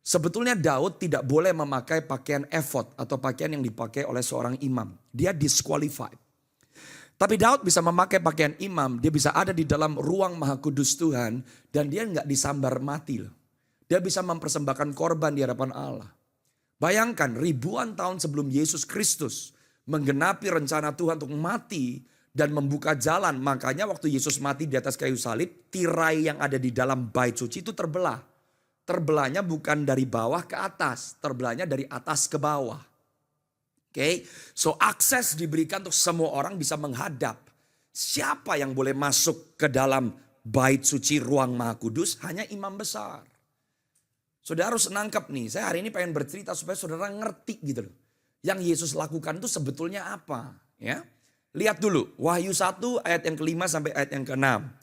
C: Sebetulnya Daud tidak boleh memakai pakaian efod atau pakaian yang dipakai oleh seorang imam. Dia disqualified. Tapi Daud bisa memakai pakaian imam, dia bisa ada di dalam ruang maha kudus Tuhan dan dia nggak disambar mati loh. Dia bisa mempersembahkan korban di hadapan Allah. Bayangkan ribuan tahun sebelum Yesus Kristus menggenapi rencana Tuhan untuk mati dan membuka jalan. Makanya waktu Yesus mati di atas kayu salib, tirai yang ada di dalam bait suci itu terbelah. Terbelahnya bukan dari bawah ke atas, terbelahnya dari atas ke bawah. Oke, so akses diberikan untuk semua orang bisa menghadap. Siapa yang boleh masuk ke dalam bait suci ruang maha kudus? Hanya imam besar. Saudara harus nangkep nih, saya hari ini pengen bercerita supaya saudara ngerti gitu loh. Yang Yesus lakukan itu sebetulnya apa? Ya, lihat dulu Wahyu 1 ayat yang kelima sampai ayat yang keenam.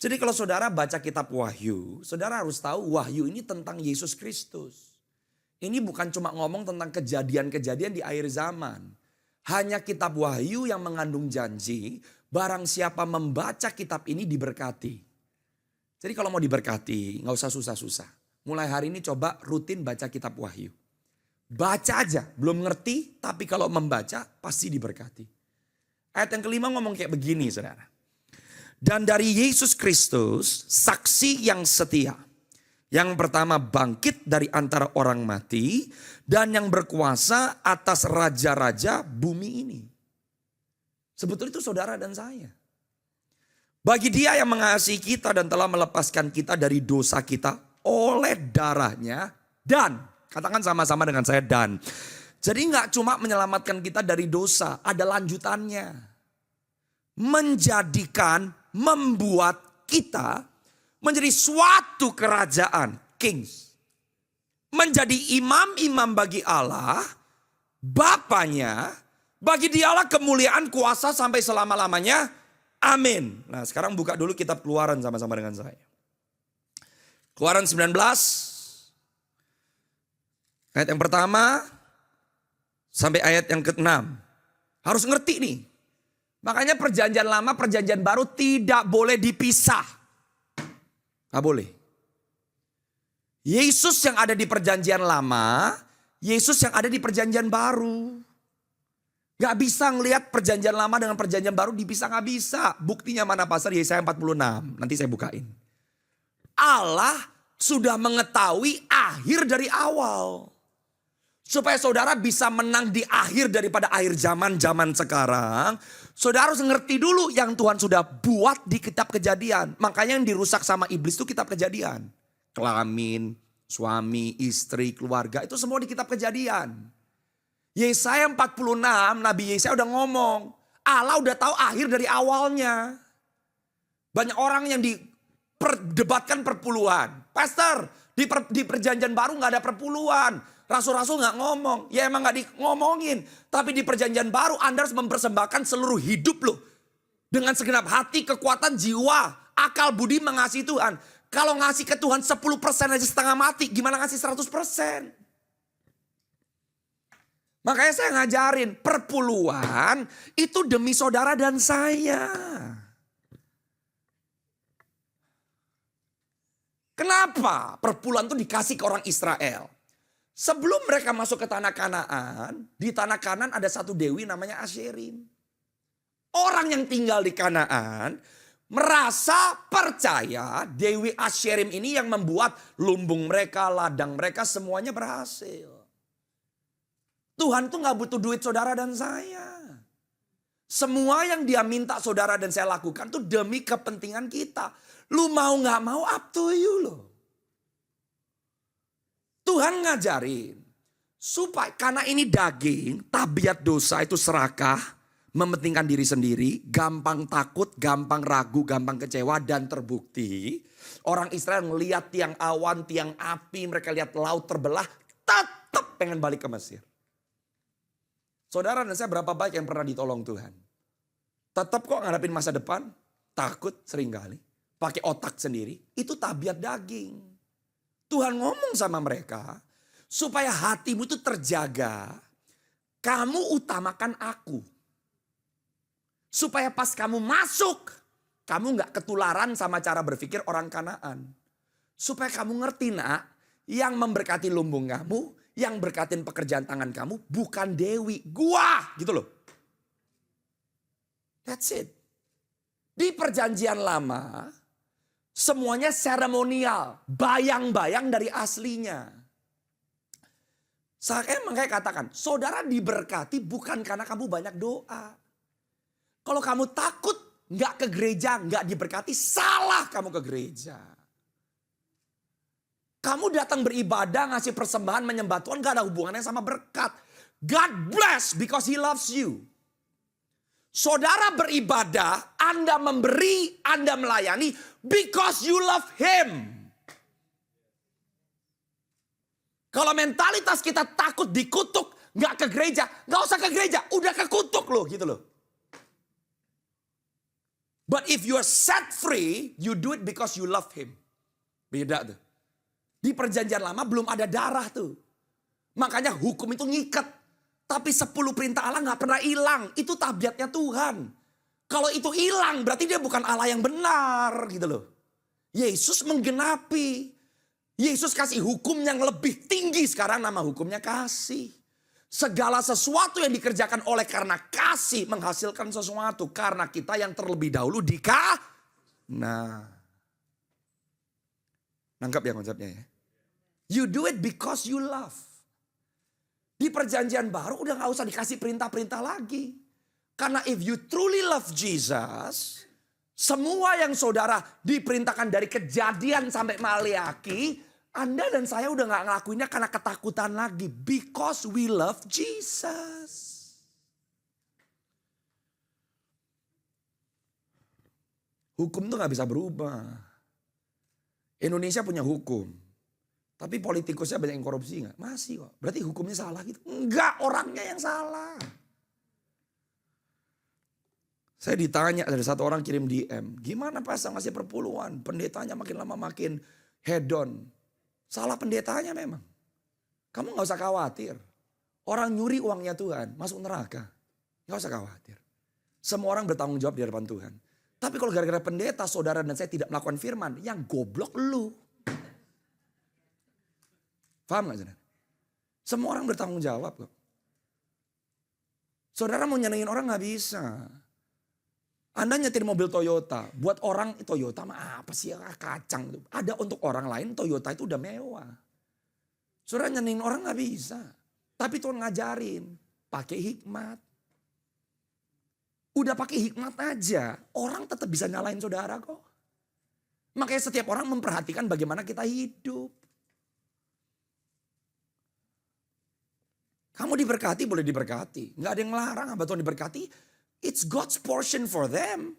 C: Jadi kalau saudara baca kitab Wahyu, saudara harus tahu Wahyu ini tentang Yesus Kristus. Ini bukan cuma ngomong tentang kejadian-kejadian di akhir zaman. Hanya kitab Wahyu yang mengandung janji, barang siapa membaca kitab ini diberkati. Jadi kalau mau diberkati, gak usah susah-susah. Mulai hari ini coba rutin baca kitab Wahyu. Baca aja, belum ngerti, tapi kalau membaca pasti diberkati. Ayat yang kelima ngomong kayak begini saudara. Dan dari Yesus Kristus, saksi yang setia. Yang pertama bangkit dari antara orang mati dan yang berkuasa atas raja-raja bumi ini. Sebetulnya itu saudara dan saya. Bagi dia yang mengasihi kita dan telah melepaskan kita dari dosa kita oleh darahnya dan, katakan sama-sama dengan saya dan. Jadi gak cuma menyelamatkan kita dari dosa, ada lanjutannya. Membuat kita menjadi suatu kerajaan, kings. Menjadi imam-imam bagi Allah, Bapaknya, bagi dialah kemuliaan kuasa sampai selama-lamanya. Amin. Nah sekarang buka dulu kitab Keluaran sama-sama dengan saya. Keluaran 19, ayat yang pertama sampai ayat yang ke-6. Harus ngerti nih. Makanya perjanjian lama, perjanjian baru tidak boleh dipisah. Gak boleh. Yesus yang ada di perjanjian lama, Yesus yang ada di perjanjian baru. Gak bisa ngelihat perjanjian lama dengan perjanjian baru dipisah, gak bisa. Buktinya mana pasal Yesaya 46, nanti saya bukain. Allah sudah mengetahui akhir dari awal. Supaya saudara bisa menang di akhir daripada akhir zaman sekarang. Saudara harus ngerti dulu yang Tuhan sudah buat di kitab Kejadian. Makanya yang dirusak sama iblis itu kitab Kejadian. Kelamin, suami, istri, keluarga, itu semua di kitab Kejadian. Yesaya 46, Nabi Yesaya udah ngomong. Allah udah tahu akhir dari awalnya. Banyak orang yang diperdebatkan perpuluhan. Pastor, di perjanjian baru gak ada perpuluhan. Rasul-rasul gak ngomong. Ya emang gak ngomongin. Tapi di perjanjian baru Anda harus mempersembahkan seluruh hidup loh. Dengan segenap hati, kekuatan jiwa, akal budi mengasihi Tuhan. Kalau ngasih ke Tuhan 10% aja setengah mati. Gimana ngasih 100%? Makanya saya ngajarin perpuluhan itu demi saudara dan saya. Kenapa perpuluhan itu dikasih ke orang Israel? Sebelum mereka masuk ke tanah Kanaan, di tanah Kanaan ada satu dewi namanya Asherim. Orang yang tinggal di Kanaan merasa percaya dewi Asherim ini yang membuat lumbung mereka, ladang mereka semuanya berhasil. Tuhan tuh gak butuh duit saudara dan saya. Semua yang dia minta saudara dan saya lakukan tuh demi kepentingan kita. Lu mau gak mau up to you loh. Tuhan ngajarin supaya karena ini daging, tabiat dosa itu serakah, mementingkan diri sendiri, gampang takut, gampang ragu, gampang kecewa dan terbukti. Orang Israel ngelihat tiang awan, tiang api, mereka lihat laut terbelah, tetap pengen balik ke Mesir. Saudara dan saya berapa baik yang pernah ditolong Tuhan. Tetap kok ngadapin masa depan, takut seringkali, pakai otak sendiri, itu tabiat daging. Tuhan ngomong sama mereka supaya hatimu itu terjaga. Kamu utamakan aku. Supaya pas kamu masuk, kamu gak ketularan sama cara berpikir orang Kanaan. Supaya kamu ngerti nak, yang memberkati lumbung kamu, yang berkatin pekerjaan tangan kamu bukan Dewi, gua gitu loh. That's it. Di perjanjian lama, semuanya seremonial, bayang-bayang dari aslinya. Saya makanya katakan, saudara diberkati bukan karena kamu banyak doa. Kalau kamu takut nggak ke gereja, nggak diberkati, salah kamu ke gereja. Kamu datang beribadah, ngasih persembahan, menyembah Tuhan, gak ada hubungannya sama berkat. God bless because He loves you. Saudara beribadah, Anda memberi, Anda melayani because you love Him. Kalau mentalitas kita takut dikutuk, gak ke gereja, gak usah ke gereja, udah kekutuk loh gitu loh. But if you are set free, you do it because you love Him. Beda tuh. Di perjanjian lama belum ada darah tuh. Makanya hukum itu ngikat. Tapi 10 perintah Allah gak pernah hilang. Itu tabiatnya Tuhan. Kalau itu hilang berarti dia bukan Allah yang benar gitu loh. Yesus menggenapi. Yesus kasih hukum yang lebih tinggi sekarang, nama hukumnya kasih. Segala sesuatu yang dikerjakan oleh karena kasih menghasilkan sesuatu. Karena kita yang terlebih dahulu Nah. Nangkap ya konsepnya ya. You do it because you love. Di perjanjian baru udah gak usah dikasih perintah-perintah lagi. Karena if you truly love Jesus, semua yang saudara diperintahkan dari Kejadian sampai Maleaki, Anda dan saya udah gak ngelakuinnya karena ketakutan lagi. Because we love Jesus. Hukum tuh gak bisa berubah. Indonesia punya hukum. Tapi politikusnya banyak yang korupsi gak? Masih kok. Berarti hukumnya salah gitu? Enggak, orangnya yang salah. Saya ditanya, ada satu orang kirim DM. Gimana pastor ngasih perpuluhan? Pendetanya makin lama makin hedon. Salah pendetanya memang. Kamu gak usah khawatir. Orang nyuri uangnya Tuhan, masuk neraka. Gak usah khawatir. Semua orang bertanggung jawab di hadapan Tuhan. Tapi kalau gara-gara pendeta, saudara dan saya tidak melakukan firman, yang goblok lu. Paham gak saudara? Semua orang bertanggung jawab kok. Saudara mau nyenengin orang gak bisa. Anda nyetir mobil Toyota, buat orang Toyota mah apa sih ya kacang. Ada untuk orang lain Toyota itu udah mewah. Saudara nyenengin orang gak bisa. Tapi Tuhan ngajarin, pakai hikmat. Udah pakai hikmat aja, orang tetap bisa nyalain saudara kok. Makanya setiap orang memperhatikan bagaimana kita hidup. Kamu diberkati boleh diberkati. Nggak ada yang melarang hamba Tuhan diberkati. It's God's portion for them.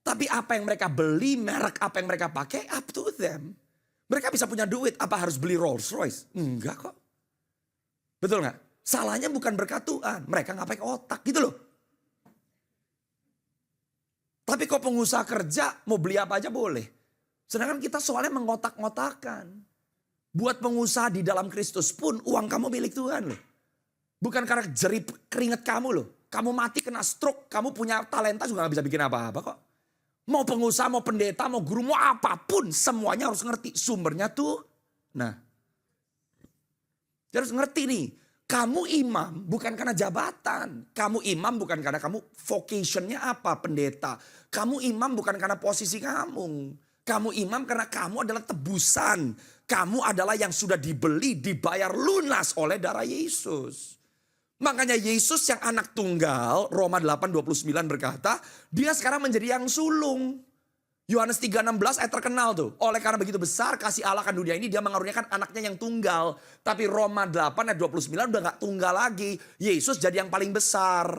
C: Tapi apa yang mereka beli, merek apa yang mereka pakai, up to them. Mereka bisa punya duit, apa harus beli Rolls Royce? Enggak kok. Betul nggak? Salahnya bukan berkat Tuhan. Mereka nggak pakai otak gitu loh. Tapi kok pengusaha kerja mau beli apa aja boleh. Sedangkan kita soalnya mengotak-ngotakan. Buat pengusaha di dalam Kristus pun uang kamu milik Tuhan loh. Bukan karena jerih keringat kamu loh. Kamu mati kena stroke, kamu punya talenta juga gak bisa bikin apa-apa kok. Mau pengusaha, mau pendeta, mau guru, mau apapun. Semuanya harus ngerti sumbernya tuh. Nah, dia harus ngerti nih. Kamu imam bukan karena jabatan. Kamu imam bukan karena kamu vocationnya apa, pendeta. Kamu imam bukan karena posisi kamu. Kamu imam karena kamu adalah tebusan. Kamu adalah yang sudah dibeli, dibayar lunas oleh darah Yesus. Makanya Yesus yang anak tunggal, Roma 8:29 berkata, dia sekarang menjadi yang sulung. Yohanes 3:16 ayat terkenal tuh. Oleh karena begitu besar kasih Allah akan dunia ini, dia mengaruniakan anaknya yang tunggal. Tapi Roma 8 ayat 29 udah gak tunggal lagi. Yesus jadi yang paling besar.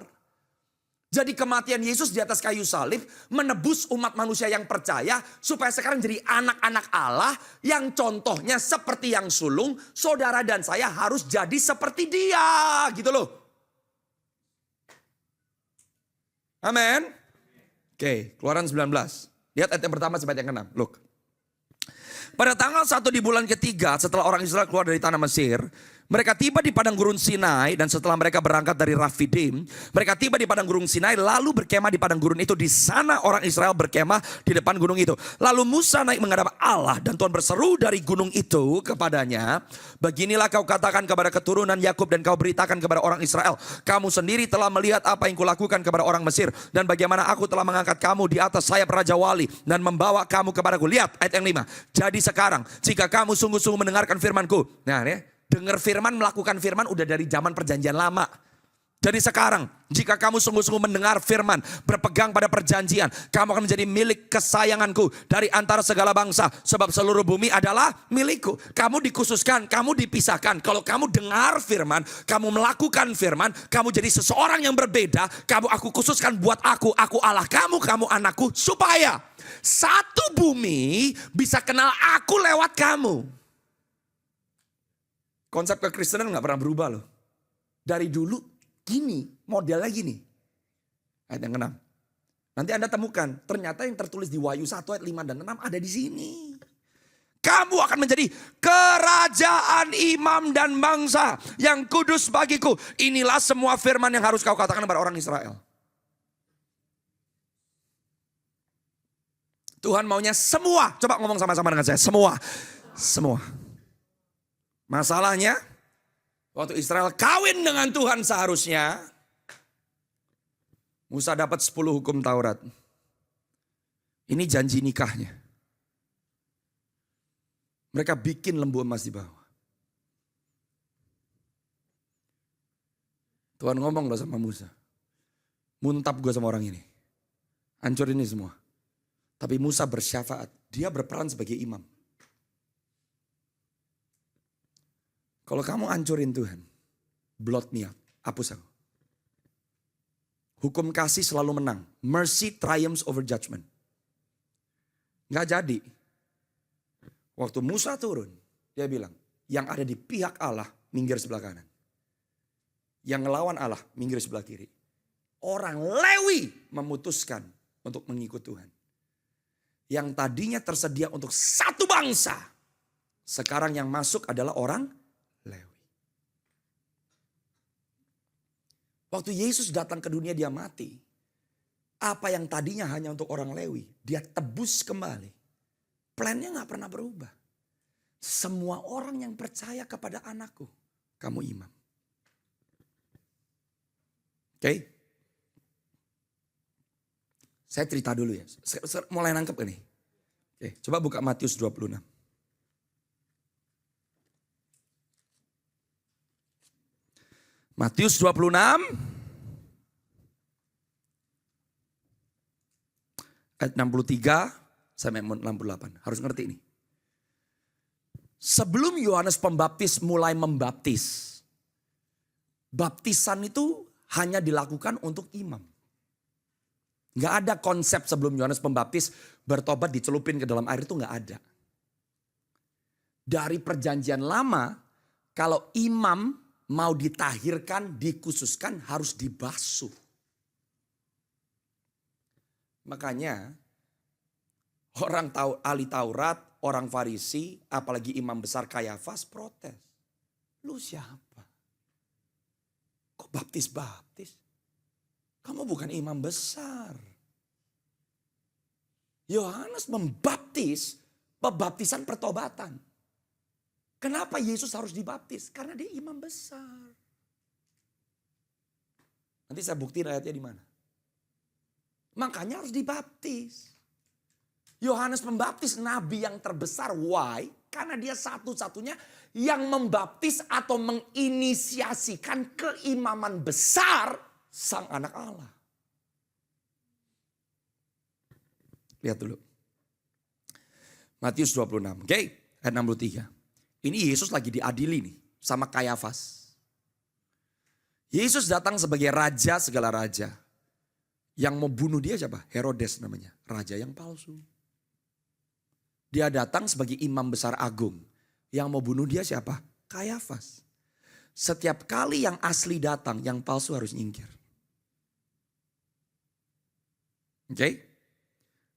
C: Jadi kematian Yesus di atas kayu salib menebus umat manusia yang percaya supaya sekarang jadi anak-anak Allah yang contohnya seperti yang sulung. Saudara dan saya harus jadi seperti dia gitu loh. Amin. Oke, Keluaran 19. Lihat ayat yang pertama sampai yang ke-6. Look. Pada tanggal 1 di bulan ketiga setelah orang Israel keluar dari tanah Mesir, mereka tiba di padang gurun Sinai, dan setelah mereka berangkat dari Rafidim, mereka tiba di padang gurun Sinai lalu berkemah di padang gurun itu. Di sana orang Israel berkemah di depan gunung itu. Lalu Musa naik menghadap Allah dan Tuhan berseru dari gunung itu kepadanya, beginilah kau katakan kepada keturunan Yakub dan kau beritakan kepada orang Israel, kamu sendiri telah melihat apa yang kulakukan kepada orang Mesir dan bagaimana aku telah mengangkat kamu di atas sayap Raja Wali dan membawa kamu kepadaku. Lihat ayat yang 5. Jadi sekarang jika kamu sungguh-sungguh mendengarkan firmanku. Nah ya. Dengar firman, melakukan firman udah dari zaman perjanjian lama. Jadi sekarang, jika kamu sungguh-sungguh mendengar firman, berpegang pada perjanjian, kamu akan menjadi milik kesayanganku dari antara segala bangsa. Sebab seluruh bumi adalah milikku. Kamu dikhususkan, kamu dipisahkan. Kalau kamu dengar firman, kamu melakukan firman, kamu jadi seseorang yang berbeda. Aku khususkan buat aku Allah kamu, kamu anakku. Supaya satu bumi bisa kenal aku lewat kamu. Konsep kekristenan gak pernah berubah loh. Dari dulu gini, modelnya gini. Ayat yang ke-6. Nanti Anda temukan, ternyata yang tertulis di Wahyu 1 ayat 5 dan 6 ada di sini. Kamu akan menjadi kerajaan imam dan bangsa yang kudus bagiku. Inilah semua firman yang harus kau katakan kepada orang Israel. Tuhan maunya semua. Coba ngomong sama-sama dengan saya. Semua. Masalahnya, waktu Israel kawin dengan Tuhan seharusnya, Musa dapat 10 hukum Taurat. Ini janji nikahnya. Mereka bikin lembu emas di bawah. Tuhan ngomong loh sama Musa. Muntap gue sama orang ini. Hancur ini semua. Tapi Musa bersyafaat. Dia berperan sebagai imam. Kalau kamu hancurin Tuhan, blot me out, hapus aku. Hukum kasih selalu menang. Mercy triumphs over judgment. Gak jadi. Waktu Musa turun, dia bilang, yang ada di pihak Allah, minggir sebelah kanan. Yang ngelawan Allah, minggir sebelah kiri. Orang Lewi memutuskan untuk mengikut Tuhan. Yang tadinya tersedia untuk satu bangsa, sekarang yang masuk adalah orang Lewi. Waktu Yesus datang ke dunia dia mati. Apa yang tadinya hanya untuk orang Lewi, dia tebus kembali. Plannya gak pernah berubah. Semua orang yang percaya kepada anakku, kamu imam. Oke? Saya cerita dulu ya. Mulai nangkep ini. Oke, coba buka Matius 26. Matius 26 ayat 63 sampai 68. Harus ngerti ini. Sebelum Yohanes Pembaptis mulai membaptis, baptisan itu hanya dilakukan untuk imam. Nggak ada konsep sebelum Yohanes Pembaptis bertobat dicelupin ke dalam air, itu nggak ada. Dari perjanjian lama, kalau imam mau ditahirkan, dikhususkan harus dibasuh. Makanya orang ahli Taurat, orang Farisi, apalagi imam besar Kayafas protes. Lu siapa? Kok baptis-baptis? Kamu bukan imam besar. Yohanes membaptis, pembaptisan pertobatan. Kenapa Yesus harus dibaptis? Karena dia imam besar. Nanti saya buktiin ayatnya di mana. Makanya harus dibaptis. Yohanes Pembaptis nabi yang terbesar. Why? Karena dia satu-satunya yang membaptis atau menginisiasikan keimaman besar sang anak Allah. Lihat dulu. Matius 26. Oke, ayat 63. Ini Yesus lagi diadili nih sama Kayafas. Yesus datang sebagai raja segala raja. Yang mau bunuh dia siapa? Herodes namanya. Raja yang palsu. Dia datang sebagai imam besar agung. Yang mau bunuh dia siapa? Kayafas. Setiap kali yang asli datang, yang palsu harus nyingkir. Oke?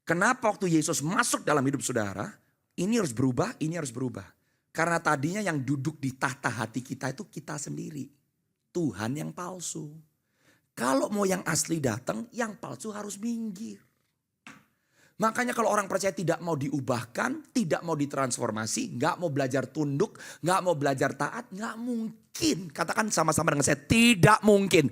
C: Kenapa waktu Yesus masuk dalam hidup saudara, ini harus berubah, ini harus berubah. Karena tadinya yang duduk di tahta hati kita itu kita sendiri. Tuhan yang palsu. Kalau mau yang asli datang, yang palsu harus minggir. Makanya kalau orang percaya tidak mau diubahkan, tidak mau ditransformasi, gak mau belajar tunduk, gak mau belajar taat, gak mungkin. Katakan sama-sama dengan saya, tidak mungkin.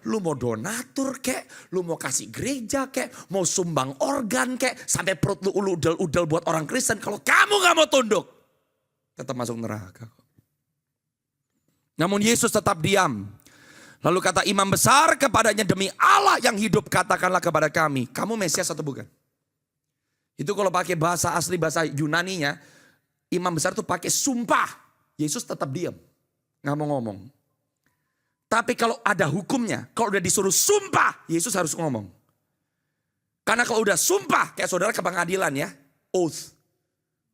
C: Lu mau donatur kek, lu mau kasih gereja kek, mau sumbang organ kek, sampai perut lu udel-udel buat orang Kristen. Kalau kamu gak mau tunduk, tetap masuk neraka. Namun Yesus tetap diam. Lalu kata imam besar kepadanya, demi Allah yang hidup katakanlah kepada kami, kamu Mesias atau bukan? Itu kalau pakai bahasa asli, bahasa Yunaninya, imam besar itu pakai sumpah. Yesus tetap diam, nggak mau ngomong. Tapi kalau ada hukumnya, kalau udah disuruh sumpah, Yesus harus ngomong. Karena kalau udah sumpah, kayak saudara ke pengadilan ya, oath.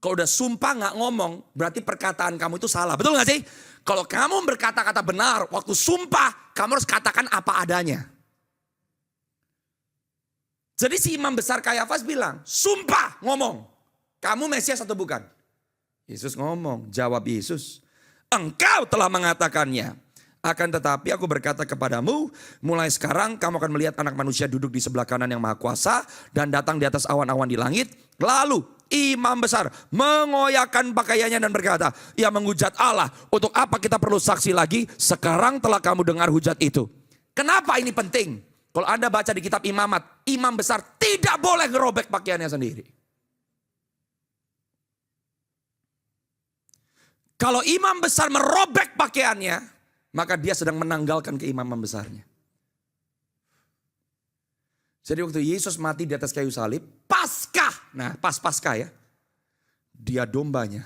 C: Kalau udah sumpah nggak ngomong, berarti perkataan kamu itu salah. Betul nggak sih? Kalau kamu berkata-kata benar, waktu sumpah, kamu harus katakan apa adanya. Jadi si imam besar Kayafas bilang, sumpah ngomong, kamu Mesias atau bukan? Yesus ngomong, jawab Yesus, engkau telah mengatakannya. Akan tetapi aku berkata kepadamu, mulai sekarang kamu akan melihat anak manusia duduk di sebelah kanan yang maha kuasa dan datang di atas awan-awan di langit. Lalu imam besar mengoyakkan pakaiannya dan berkata, ia menghujat Allah. Untuk apa kita perlu saksi lagi? Sekarang telah kamu dengar hujat itu. Kenapa ini penting? Kalau Anda baca di kitab imamat, imam besar tidak boleh ngerobek pakaiannya sendiri. Kalau imam besar merobek pakaiannya, maka dia sedang menanggalkan keimaman besarnya. Jadi waktu Yesus mati di atas kayu salib, Paskah. Nah, pas Paskah ya. Dia dombanya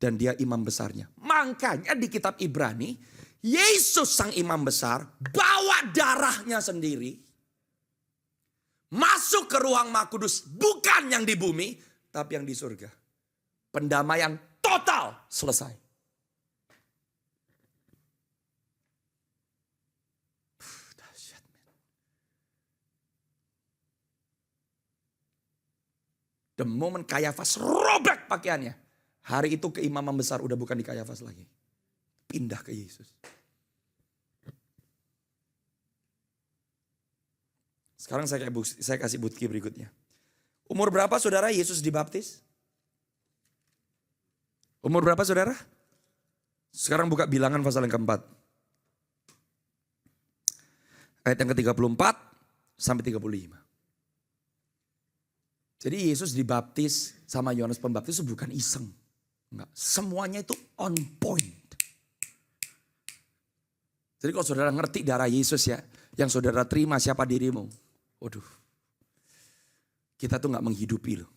C: dan dia imam besarnya. Makanya di kitab Ibrani, Yesus sang imam besar bawa darahnya sendiri. Masuk ke ruang Maha Kudus, bukan yang di bumi, tapi yang di surga. Pendamaian total selesai. The moment Kayafas robek pakaiannya. Hari itu keimaman besar udah bukan di Kayafas lagi. Pindah ke Yesus. Sekarang saya kasih bukti berikutnya. Umur berapa saudara Yesus dibaptis? Umur berapa saudara? Sekarang buka bilangan pasal yang keempat. Ayat yang ke-34 sampai 35. Jadi Yesus dibaptis sama Yohanes Pembaptis itu bukan iseng. Enggak, semuanya itu on point. Jadi kalau saudara ngerti darah Yesus ya, yang saudara terima siapa dirimu. Waduh. kita tuh gak menghidupi loh.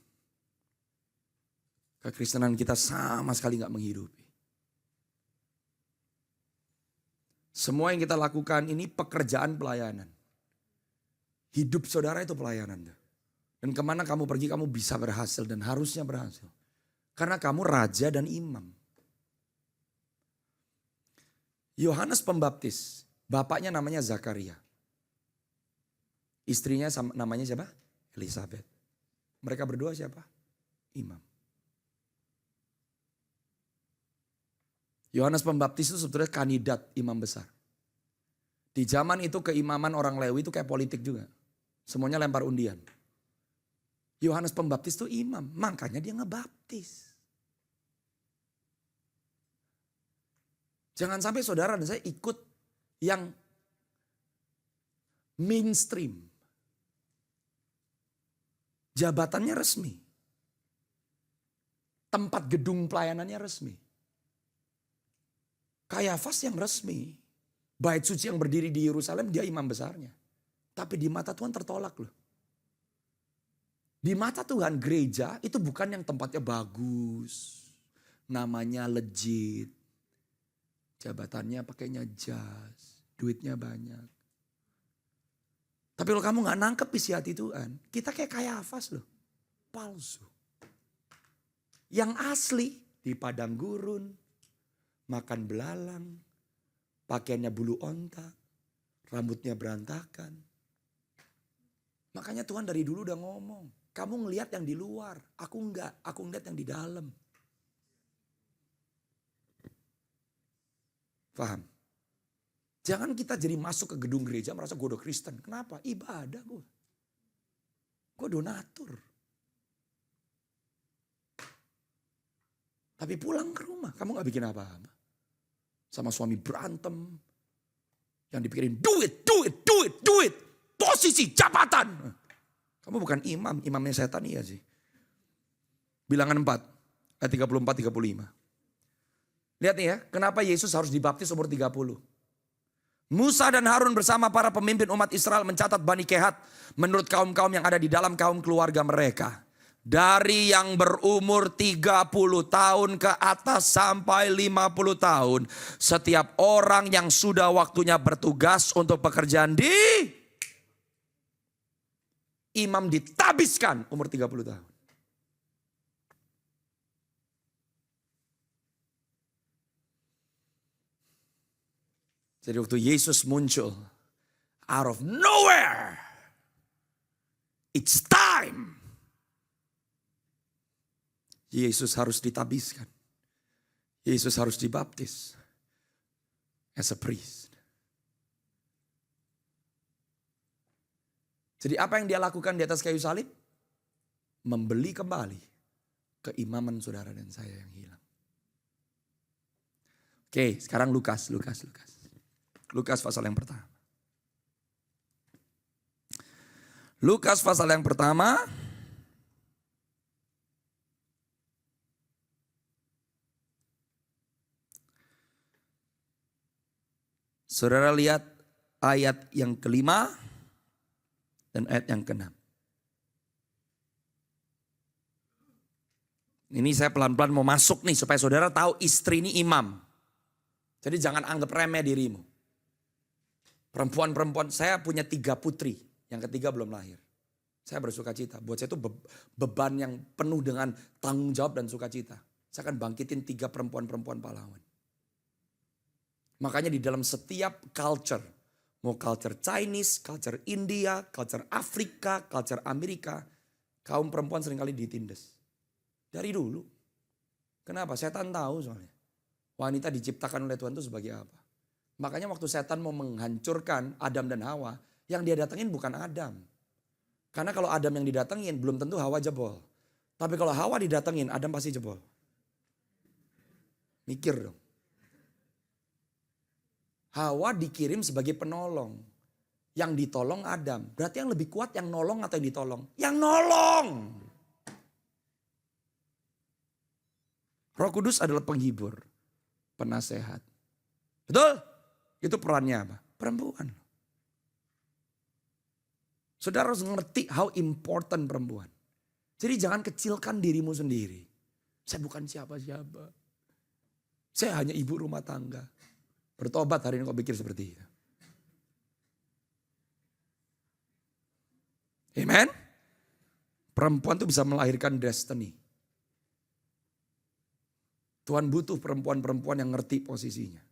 C: Kekristenan kita sama sekali gak menghidupi. Semua yang kita lakukan ini pekerjaan pelayanan. Hidup saudara itu pelayanan. Dan kemana kamu pergi kamu bisa berhasil dan harusnya berhasil. Karena kamu raja dan imam. Yohanes Pembaptis, bapaknya namanya Zakaria. Istrinya namanya siapa? Elizabeth. Mereka berdua siapa? Imam. Yohanes Pembaptis itu sebetulnya kandidat imam besar. Di zaman itu keimaman orang Lewi itu kayak politik juga. Semuanya lempar undian. Yohanes Pembaptis itu imam, makanya dia ngebaptis. Jangan sampai saudara dan saya ikut yang mainstream. Jabatannya resmi. Tempat gedung pelayanannya resmi. Kayafas yang resmi. Bait suci yang berdiri di Yerusalem dia imam besarnya. Tapi di mata Tuhan tertolak loh. Di mata Tuhan gereja itu bukan yang tempatnya bagus. Namanya legit. Jabatannya pakainya jas. Duitnya banyak. Tapi kalau kamu gak nangkep isi hati Tuhan. Kita kayak Kayafas loh. Palsu. Yang asli di padang gurun. Makan belalang. Pakaiannya bulu onta. Rambutnya berantakan. Makanya Tuhan dari dulu udah ngomong. Kamu ngelihat yang di luar. Aku enggak. Aku ngelihat yang di dalam. Paham? Jangan kita jadi masuk ke gedung gereja merasa gue udah Kristen. Kenapa? Ibadah gue. Gue donatur. Tapi pulang ke rumah. Kamu gak bikin apa-apa. Sama suami berantem. Yang dipikirin duit. Posisi, jabatan. Kamu bukan imam, imamnya setan iya sih. Bilangan 4, ayat 34-35. Lihat nih ya, kenapa Yesus harus dibaptis umur 30. Musa dan Harun bersama para pemimpin umat Israel mencatat Bani Kehat menurut kaum-kaum yang ada di dalam kaum keluarga mereka. Dari yang berumur 30 tahun ke atas sampai 50 tahun. Setiap orang yang sudah waktunya bertugas untuk pekerjaan di imam ditabiskan umur 30 tahun. Jadi waktu Yesus muncul out of nowhere. It's time. Yesus harus ditabiskan. Yesus harus dibaptis as a priest. Jadi apa yang dia lakukan di atas kayu salib? Membeli kembali keimaman saudara dan saya yang hilang. Oke, sekarang Lukas pasal yang pertama. Lukas pasal yang pertama. Saudara lihat ayat yang kelima dan ayat yang keenam. Ini saya pelan-pelan mau masuk nih supaya saudara tahu istri ini imam. Jadi jangan anggap remeh dirimu. Perempuan-perempuan, saya punya 3 putri, yang ketiga belum lahir. Saya bersuka cita, buat saya itu beban yang penuh dengan tanggung jawab dan sukacita. Saya akan bangkitin 3 perempuan-perempuan pahlawan. Makanya di dalam setiap culture, mau culture Chinese, culture India, culture Afrika, culture Amerika, kaum perempuan seringkali ditindas. Dari dulu. Kenapa? Setan tahu soalnya. Wanita diciptakan oleh Tuhan itu sebagai apa? Makanya waktu setan mau menghancurkan Adam dan Hawa, yang dia datengin bukan Adam. Karena kalau Adam yang didatengin belum tentu Hawa jebol. Tapi kalau Hawa didatengin, Adam pasti jebol. Mikir dong. Hawa dikirim sebagai penolong. Yang ditolong Adam. Berarti yang lebih kuat yang nolong atau yang ditolong? Yang nolong. Roh Kudus adalah penghibur, penasehat. Betul? Itu perannya apa? Perempuan. Saudara harus ngerti how important perempuan. Jadi jangan kecilkan dirimu sendiri. Saya bukan siapa-siapa. Saya hanya ibu rumah tangga. Bertobat hari ini kau pikir seperti itu. Amen. Perempuan itu bisa melahirkan destiny. Tuhan butuh perempuan-perempuan yang ngerti posisinya.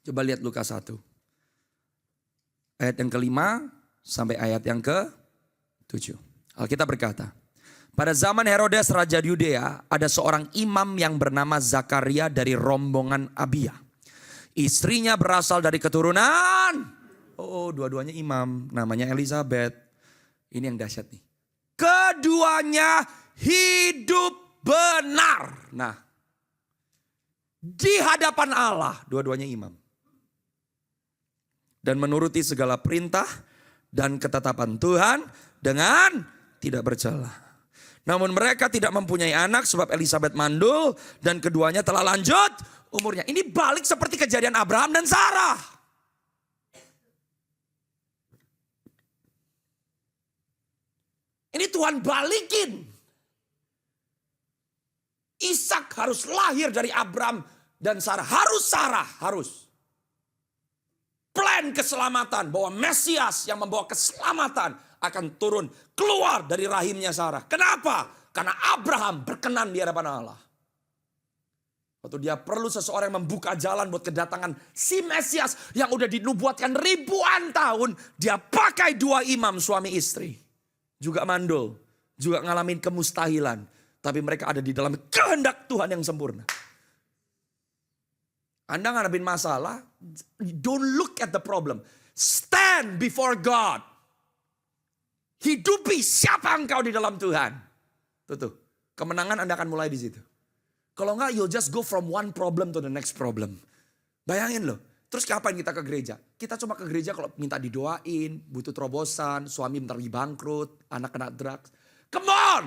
C: Coba lihat Lukas 1. Ayat yang kelima sampai ayat yang ke-7. Alkitab berkata, pada zaman Herodes Raja Yudea ada seorang imam yang bernama Zakaria dari rombongan Abia. Istrinya berasal dari keturunan. Oh, dua-duanya imam, namanya Elizabeth. Ini yang dahsyat nih. Keduanya hidup benar. Nah, di hadapan Allah, dua-duanya imam. Dan menuruti segala perintah dan ketetapan Tuhan dengan tidak bercela. Namun mereka tidak mempunyai anak sebab Elizabeth mandul dan keduanya telah lanjut umurnya. Ini balik seperti kejadian Abraham dan Sarah. Ini Tuhan balikin. Ishak harus lahir dari Abraham dan Sarah. Harus. Plan keselamatan bahwa Mesias yang membawa keselamatan akan turun keluar dari rahimnya Sarah. Kenapa? Karena Abraham berkenan di hadapan Allah. Waktu dia perlu seseorang yang membuka jalan buat kedatangan si Mesias yang udah dinubuatkan ribuan tahun. Dia pakai dua imam suami istri. Juga mandul, juga ngalamin kemustahilan. Tapi mereka ada di dalam kehendak Tuhan yang sempurna. Anda ngadepin masalah, don't look at the problem. Stand before God. Hidupi siapa engkau di dalam Tuhan. Tuh, kemenangan Anda akan mulai di situ. Kalau enggak, you'll just go from one problem to the next problem. Bayangin loh, terus kapan kita ke gereja? Kita cuma ke gereja kalau minta didoain, butuh terobosan, suami bentar lagi bangkrut, anak kena drugs. Come on!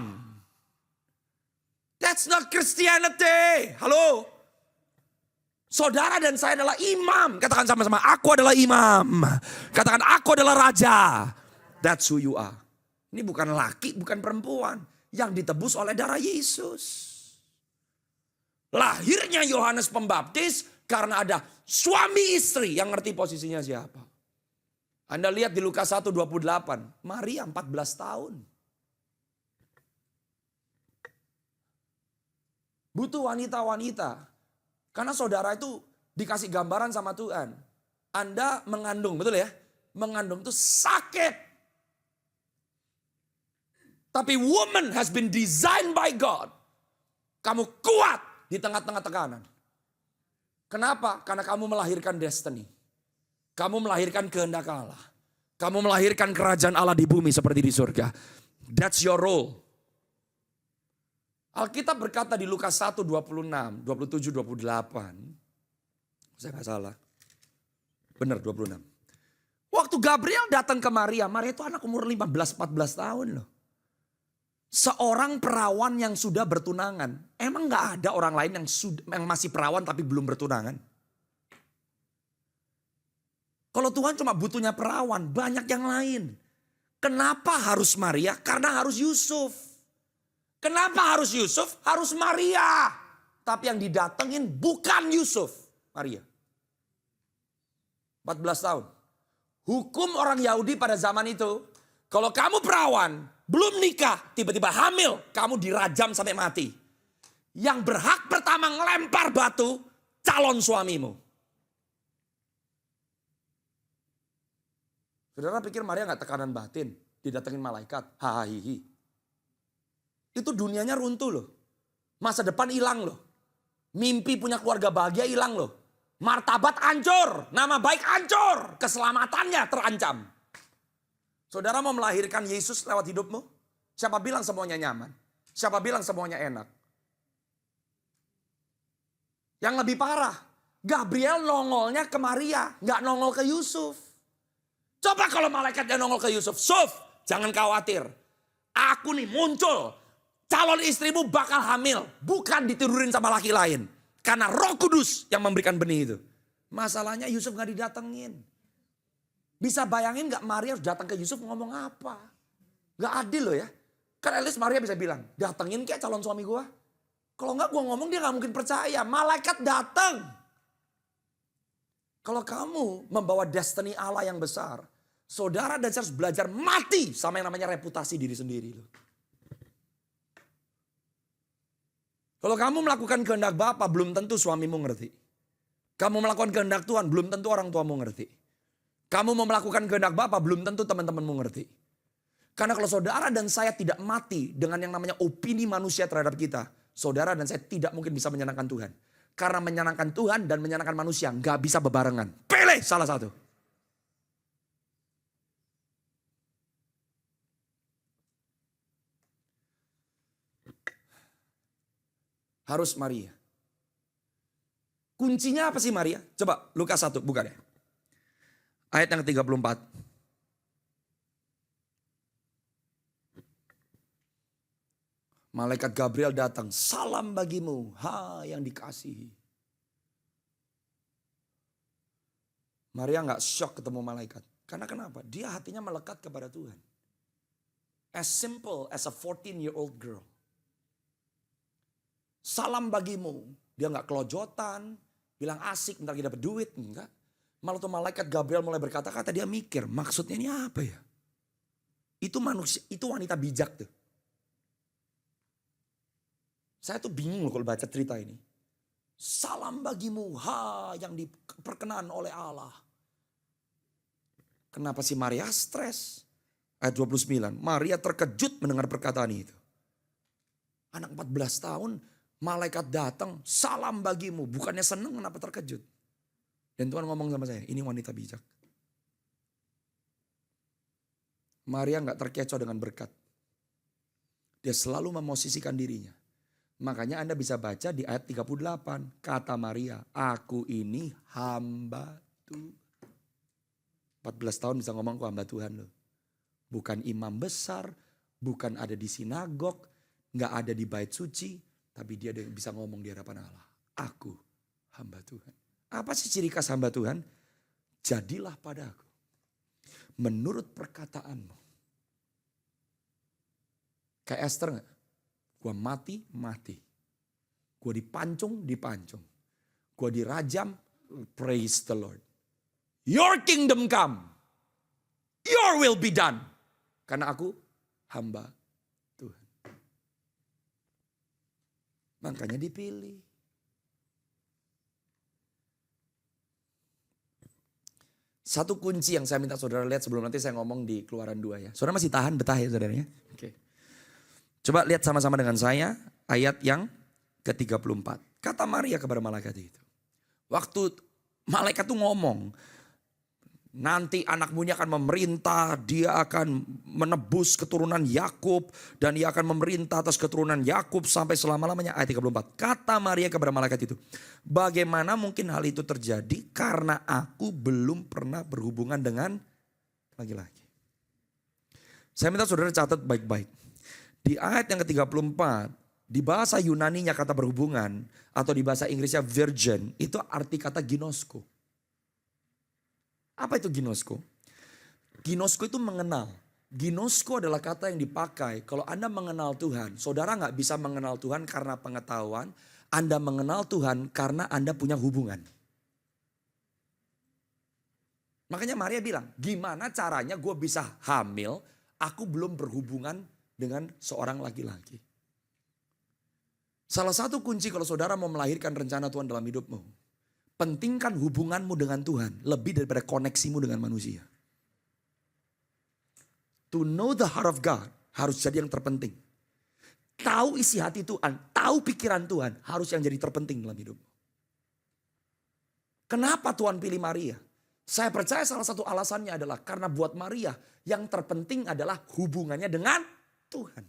C: That's not Christianity. Halo? Saudara dan saya adalah imam. Katakan sama-sama, aku adalah imam. Katakan, aku adalah raja. That's who you are. Ini bukan laki, bukan perempuan. Yang ditebus oleh darah Yesus. Lahirnya Yohanes Pembaptis karena ada suami istri yang ngerti posisinya siapa. Anda lihat di Lukas 1:28. Maria 14 tahun. Butuh wanita-wanita. Karena saudara itu dikasih gambaran sama Tuhan. Anda mengandung, betul ya? Mengandung itu sakit. Tapi woman has been designed by God. Kamu kuat di tengah-tengah tekanan. Kenapa? Karena kamu melahirkan destiny. Kamu melahirkan kehendak Allah. Kamu melahirkan kerajaan Allah di bumi seperti di surga. That's your role. Alkitab berkata di Lukas 1:26, 27, 28. Saya gak salah. Benar 26. Waktu Gabriel datang ke Maria. Maria itu anak umur 15-14 tahun loh. Seorang perawan yang sudah bertunangan. Emang gak ada orang lain yang masih perawan tapi belum bertunangan? Kalau Tuhan cuma butuhnya perawan, banyak yang lain. Kenapa harus Maria? Karena harus Yusuf. Kenapa harus Yusuf? Harus Maria. Tapi yang didatengin bukan Yusuf, Maria. 14 tahun. Hukum orang Yahudi pada zaman itu, kalau kamu perawan, belum nikah, tiba-tiba hamil, kamu dirajam sampai mati. Yang berhak pertama ngelempar batu, calon suamimu. Saudara pikir Maria gak tekanan batin, didatengin malaikat, hahihi. Itu dunianya runtuh loh. Masa depan hilang loh. Mimpi punya keluarga bahagia hilang loh. Martabat hancur, nama baik hancur, keselamatannya terancam. Saudara mau melahirkan Yesus lewat hidupmu? Siapa bilang semuanya nyaman? Siapa bilang semuanya enak? Yang lebih parah, Gabriel nongolnya ke Maria, gak nongol ke Yusuf. Coba kalau malaikatnya nongol ke Yusuf, Yusuf, jangan khawatir. Aku nih muncul. Calon istrimu bakal hamil. Bukan ditidurin sama laki lain. Karena Roh Kudus yang memberikan benih itu. Masalahnya Yusuf gak didatengin. Bisa bayangin gak Maria harus datang ke Yusuf ngomong apa? Gak adil loh ya. Kan at least Maria bisa bilang, datengin kayak calon suami gue. Kalau enggak gue ngomong dia gak mungkin percaya. Malaikat datang. Kalau kamu membawa destiny Allah yang besar, saudara dan saya harus belajar mati sama yang namanya reputasi diri sendiri loh. Kalau kamu melakukan kehendak Bapa, belum tentu suamimu ngerti. Kamu melakukan kehendak Tuhan, belum tentu orang tuamu ngerti. Kamu mau melakukan kehendak Bapa, belum tentu teman-temanmu ngerti. Karena kalau saudara dan saya tidak mati dengan yang namanya opini manusia terhadap kita, saudara dan saya tidak mungkin bisa menyenangkan Tuhan. Karena menyenangkan Tuhan dan menyenangkan manusia nggak bisa bebarengan. Pilih salah satu. Harus Maria. Kuncinya apa sih Maria? Coba Lukas 1 buka deh. Ayat yang ke-34. Malaikat Gabriel datang, salam bagimu, yang dikasihi. Maria gak shock ketemu malaikat. Karena kenapa? Dia hatinya melekat kepada Tuhan. As simple as a 14-year-old girl. Salam bagimu. Dia gak kelojotan, bilang asik bentar lagi dapat duit. Enggak. Malah tuh malaikat Gabriel mulai berkata-kata, dia mikir maksudnya ini apa ya? Itu manusia, itu wanita bijak tuh. Saya tuh bingung loh kalau baca cerita ini. Salam bagimu, yang diperkenan oleh Allah. Kenapa sih Maria stres? Ayat 29, Maria terkejut mendengar perkataan itu. Anak 14 tahun, malaikat datang, salam bagimu. Bukannya seneng, kenapa terkejut? Dan Tuhan ngomong sama saya, ini wanita bijak. Maria gak terkecoh dengan berkat. Dia selalu memosisikan dirinya. Makanya Anda bisa baca di ayat 38. Kata Maria, aku ini hamba Tuhan. 14 tahun bisa ngomong aku hamba Tuhan loh. Bukan imam besar, bukan ada di sinagog, gak ada di bait suci. Tapi dia bisa ngomong di hadapan Allah. Aku hamba Tuhan. Apa sih ciri khas hamba Tuhan? Jadilah padaku menurut perkataanmu. Kayak Esther gak? Gue mati, mati. Gue dipancung, dipancung. Gue dirajam, praise the Lord. Your kingdom come. Your will be done. Karena aku hamba Tuhan. Makanya dipilih. Satu kunci yang saya minta saudara lihat sebelum nanti saya ngomong di Keluaran 2 ya. Saudara masih tahan betah ya saudaranya? Oke. Coba lihat sama-sama dengan saya ayat yang ke-34. Kata Maria kepada malaikat itu. Waktu malaikat tuh ngomong, nanti anakmu ini akan memerintah, dia akan menebus keturunan Yakub dan dia akan memerintah atas keturunan Yakub sampai selama-lamanya. Ayat 34. Kata Maria kepada malaikat itu, bagaimana mungkin hal itu terjadi karena aku belum pernah berhubungan dengan laki-laki. Saya minta saudara catat baik-baik. Di ayat yang ke-34, di bahasa Yunaninya kata berhubungan atau di bahasa Inggrisnya virgin, itu arti kata ginosko. Apa itu ginosko? Ginosko itu mengenal. Ginosko adalah kata yang dipakai kalau Anda mengenal Tuhan. Saudara gak bisa mengenal Tuhan karena pengetahuan. Anda mengenal Tuhan karena Anda punya hubungan. Makanya Maria bilang, gimana caranya gue bisa hamil, aku belum berhubungan dengan seorang laki-laki. Salah satu kunci kalau saudara mau melahirkan rencana Tuhan dalam hidupmu. Pentingkan hubunganmu dengan Tuhan lebih daripada koneksimu dengan manusia. To know the heart of God harus jadi yang terpenting. Tahu isi hati Tuhan, tahu pikiran Tuhan harus yang jadi terpenting dalam hidupmu. Kenapa Tuhan pilih Maria? Saya percaya salah satu alasannya adalah karena buat Maria yang terpenting adalah hubungannya dengan Tuhan.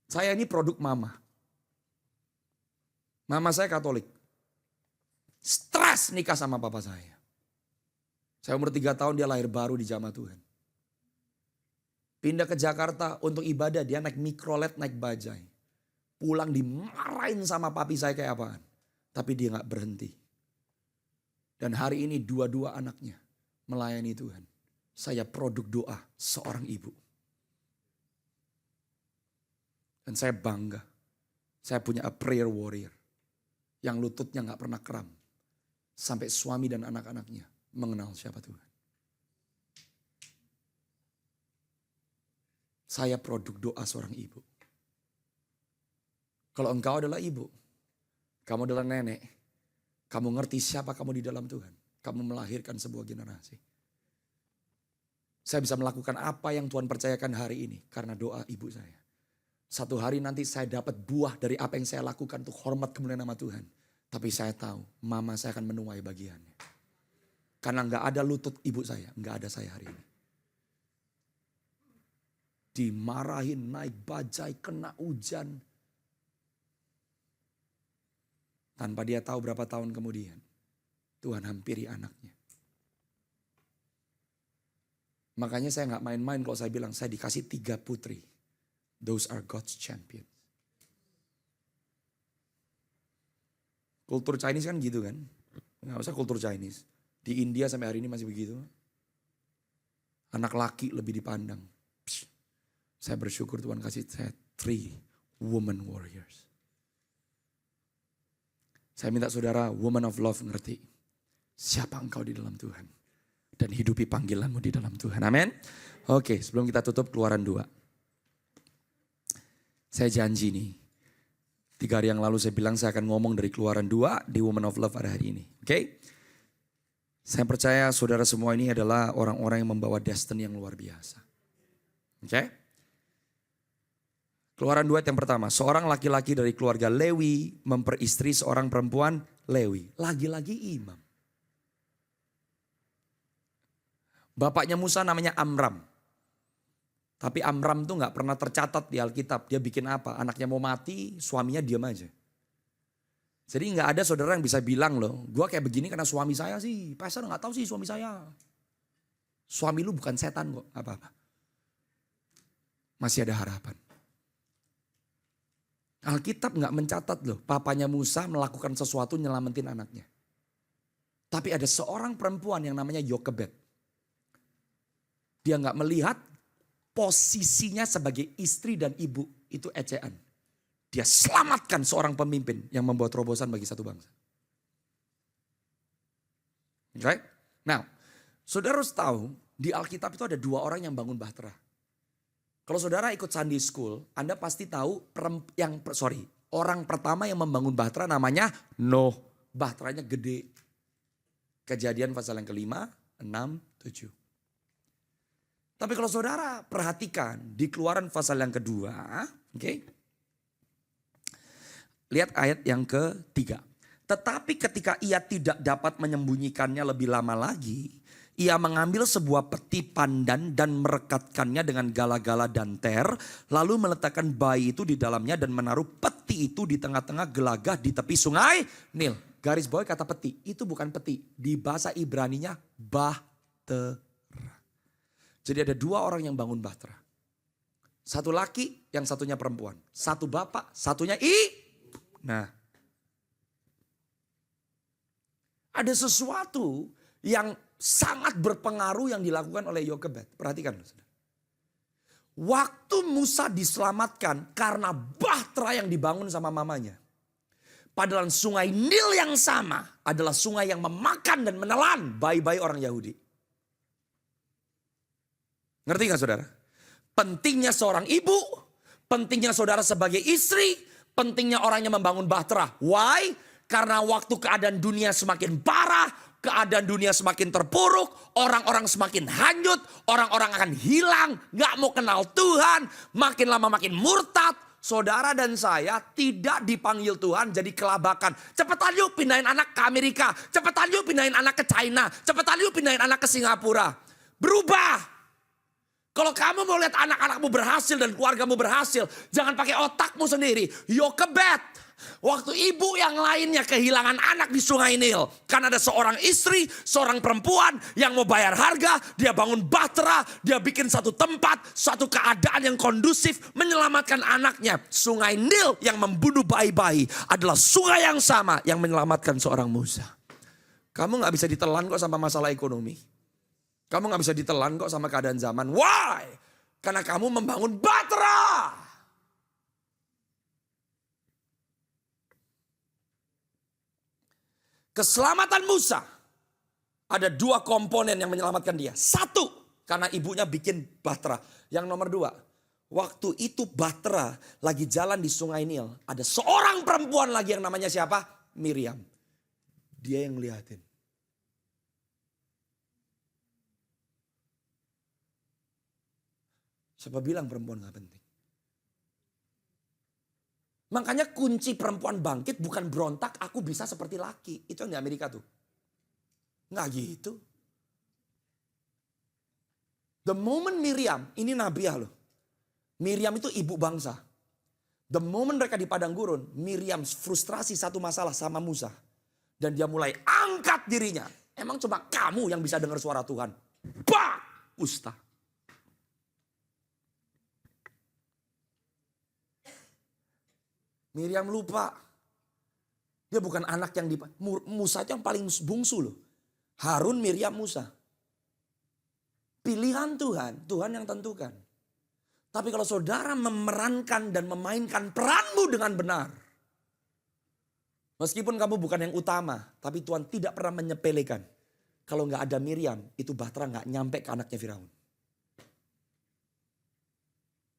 C: Saya ini produk mama. Mama saya Katolik. Stres nikah sama papa saya. Saya umur 3 tahun dia lahir baru di jamaah Tuhan. Pindah ke Jakarta untuk ibadah dia naik mikrolet, naik bajai. Pulang dimarahin sama papi saya kayak apaan. Tapi dia gak berhenti. Dan hari ini dua-dua anaknya melayani Tuhan. Saya produk doa seorang ibu. Dan saya bangga. Saya punya a prayer warrior. Yang lututnya gak pernah kram. Sampai suami dan anak-anaknya mengenal siapa Tuhan. Saya produk doa seorang ibu. Kalau engkau adalah ibu, kamu adalah nenek, kamu ngerti siapa kamu di dalam Tuhan. Kamu melahirkan sebuah generasi. Saya bisa melakukan apa yang Tuhan percayakan hari ini karena doa ibu saya. Satu hari nanti saya dapat buah dari apa yang saya lakukan untuk hormat kemuliaan nama Tuhan. Tapi saya tahu mama saya akan menuai bagiannya. Karena gak ada lutut ibu saya, gak ada saya hari ini. Dimarahin, naik bajai, kena hujan. Tanpa dia tahu berapa tahun kemudian Tuhan hampiri anaknya. Makanya saya gak main-main kalau saya bilang saya dikasih 3 putri. Those are God's champions. Kultur Chinese kan gitu kan. Gak usah kultur Chinese. Di India sampai hari ini masih begitu. Anak laki lebih dipandang. Psst. Saya bersyukur Tuhan kasih saya 3 woman warriors. Saya minta saudara woman of love ngerti. Siapa engkau di dalam Tuhan. Dan hidupi panggilanmu di dalam Tuhan. Amin. Oke, sebelum kita tutup Keluaran 2. Saya janji nih. 3 hari yang lalu saya bilang saya akan ngomong dari Keluaran 2 di Woman of Love pada hari ini. Oke? Saya percaya saudara semua ini adalah orang-orang yang membawa destiny yang luar biasa. Oke? Keluaran 2 yang pertama. Seorang laki-laki dari keluarga Lewi memperistri seorang perempuan Lewi. Lagi-lagi imam. Bapaknya Musa namanya Amram. Tapi Amram tuh gak pernah tercatat di Alkitab. Dia bikin apa? Anaknya mau mati, suaminya diam aja. Jadi gak ada saudara yang bisa bilang loh, gue kayak begini karena suami saya sih. Pastor gak tahu sih suami saya. Suami lu bukan setan kok, apa-apa. Masih ada harapan. Alkitab gak mencatat loh, papanya Musa melakukan sesuatu nyelamatin anaknya. Tapi ada seorang perempuan yang namanya Yokebed. Dia gak melihat posisinya sebagai istri dan ibu itu ecean. Dia selamatkan seorang pemimpin yang membuat terobosan bagi satu bangsa. Oke? Nah, saudara harus tahu di Alkitab itu ada 2 orang yang bangun bahtera. Kalau saudara ikut Sunday School, Anda pasti tahu orang pertama yang membangun bahtera namanya Noh. Bahteranya gede. Kejadian pasal yang ke-5, 6, 7. Tapi kalau saudara perhatikan di Keluaran pasal yang kedua, oke? Lihat ayat yang ke-3. Tetapi ketika ia tidak dapat menyembunyikannya lebih lama lagi, ia mengambil sebuah peti pandan dan merekatkannya dengan gala-gala dan ter, lalu meletakkan bayi itu di dalamnya dan menaruh peti itu di tengah-tengah gelagah di tepi sungai Nil. Garis bawah kata peti, itu bukan peti. Di bahasa Ibraninya bahtera. Jadi ada 2 orang yang bangun bahtera. Satu laki, yang satunya perempuan. Satu bapak, satunya Nah. Ada sesuatu yang sangat berpengaruh yang dilakukan oleh Yokebed. Perhatikan. Waktu Musa diselamatkan karena bahtera yang dibangun sama mamanya. Padahal sungai Nil yang sama adalah sungai yang memakan dan menelan bayi-bayi orang Yahudi. Ngerti gak saudara? Pentingnya seorang ibu, pentingnya saudara sebagai istri, pentingnya orang yang membangun bahtera. Why? Karena waktu keadaan dunia semakin parah, keadaan dunia semakin terpuruk, orang-orang semakin hanyut, orang-orang akan hilang, gak mau kenal Tuhan, makin lama makin murtad. Saudara dan saya tidak dipanggil Tuhan jadi kelabakan. Cepetan yuk pindahin anak ke Amerika, cepetan yuk pindahin anak ke China, cepetan yuk pindahin anak ke Singapura. Berubah. Kalau kamu mau lihat anak-anakmu berhasil dan keluargamu berhasil, jangan pakai otakmu sendiri. Yokebed, waktu ibu yang lainnya kehilangan anak di sungai Nil. Karena ada seorang istri, seorang perempuan yang mau bayar harga, dia bangun bahtera, dia bikin satu tempat, satu keadaan yang kondusif, menyelamatkan anaknya. Sungai Nil yang membunuh bayi-bayi adalah sungai yang sama yang menyelamatkan seorang Musa. Kamu gak bisa ditelan kok sama masalah ekonomi. Kamu gak bisa ditelan kok sama keadaan zaman. Why? Karena kamu membangun Bahtera. Keselamatan Musa. Ada 2 komponen yang menyelamatkan dia. 1, karena ibunya bikin Bahtera. Yang nomor 2, waktu itu Bahtera lagi jalan di sungai Nil. Ada seorang perempuan lagi yang namanya siapa? Miriam. Dia yang ngeliatin. Siapa bilang perempuan gak penting? Makanya kunci perempuan bangkit bukan berontak, aku bisa seperti laki. Itu yang di Amerika tuh. Nggak gitu. The moment Miriam, ini Nabiah loh. Miriam itu ibu bangsa. The moment mereka di padang gurun, Miriam frustrasi satu masalah sama Musa. Dan dia mulai angkat dirinya. Emang cuma kamu yang bisa dengar suara Tuhan. Bah! Ustaz. Miriam lupa. Dia bukan anak yang Musa itu yang paling bungsu loh. Harun, Miriam, Musa. Pilihan Tuhan, Tuhan yang tentukan. Tapi kalau saudara memerankan dan memainkan peranmu dengan benar. Meskipun kamu bukan yang utama, tapi Tuhan tidak pernah menyepelekan. Kalau nggak ada Miriam, itu Bahtera nggak nyampe ke anaknya Firaun.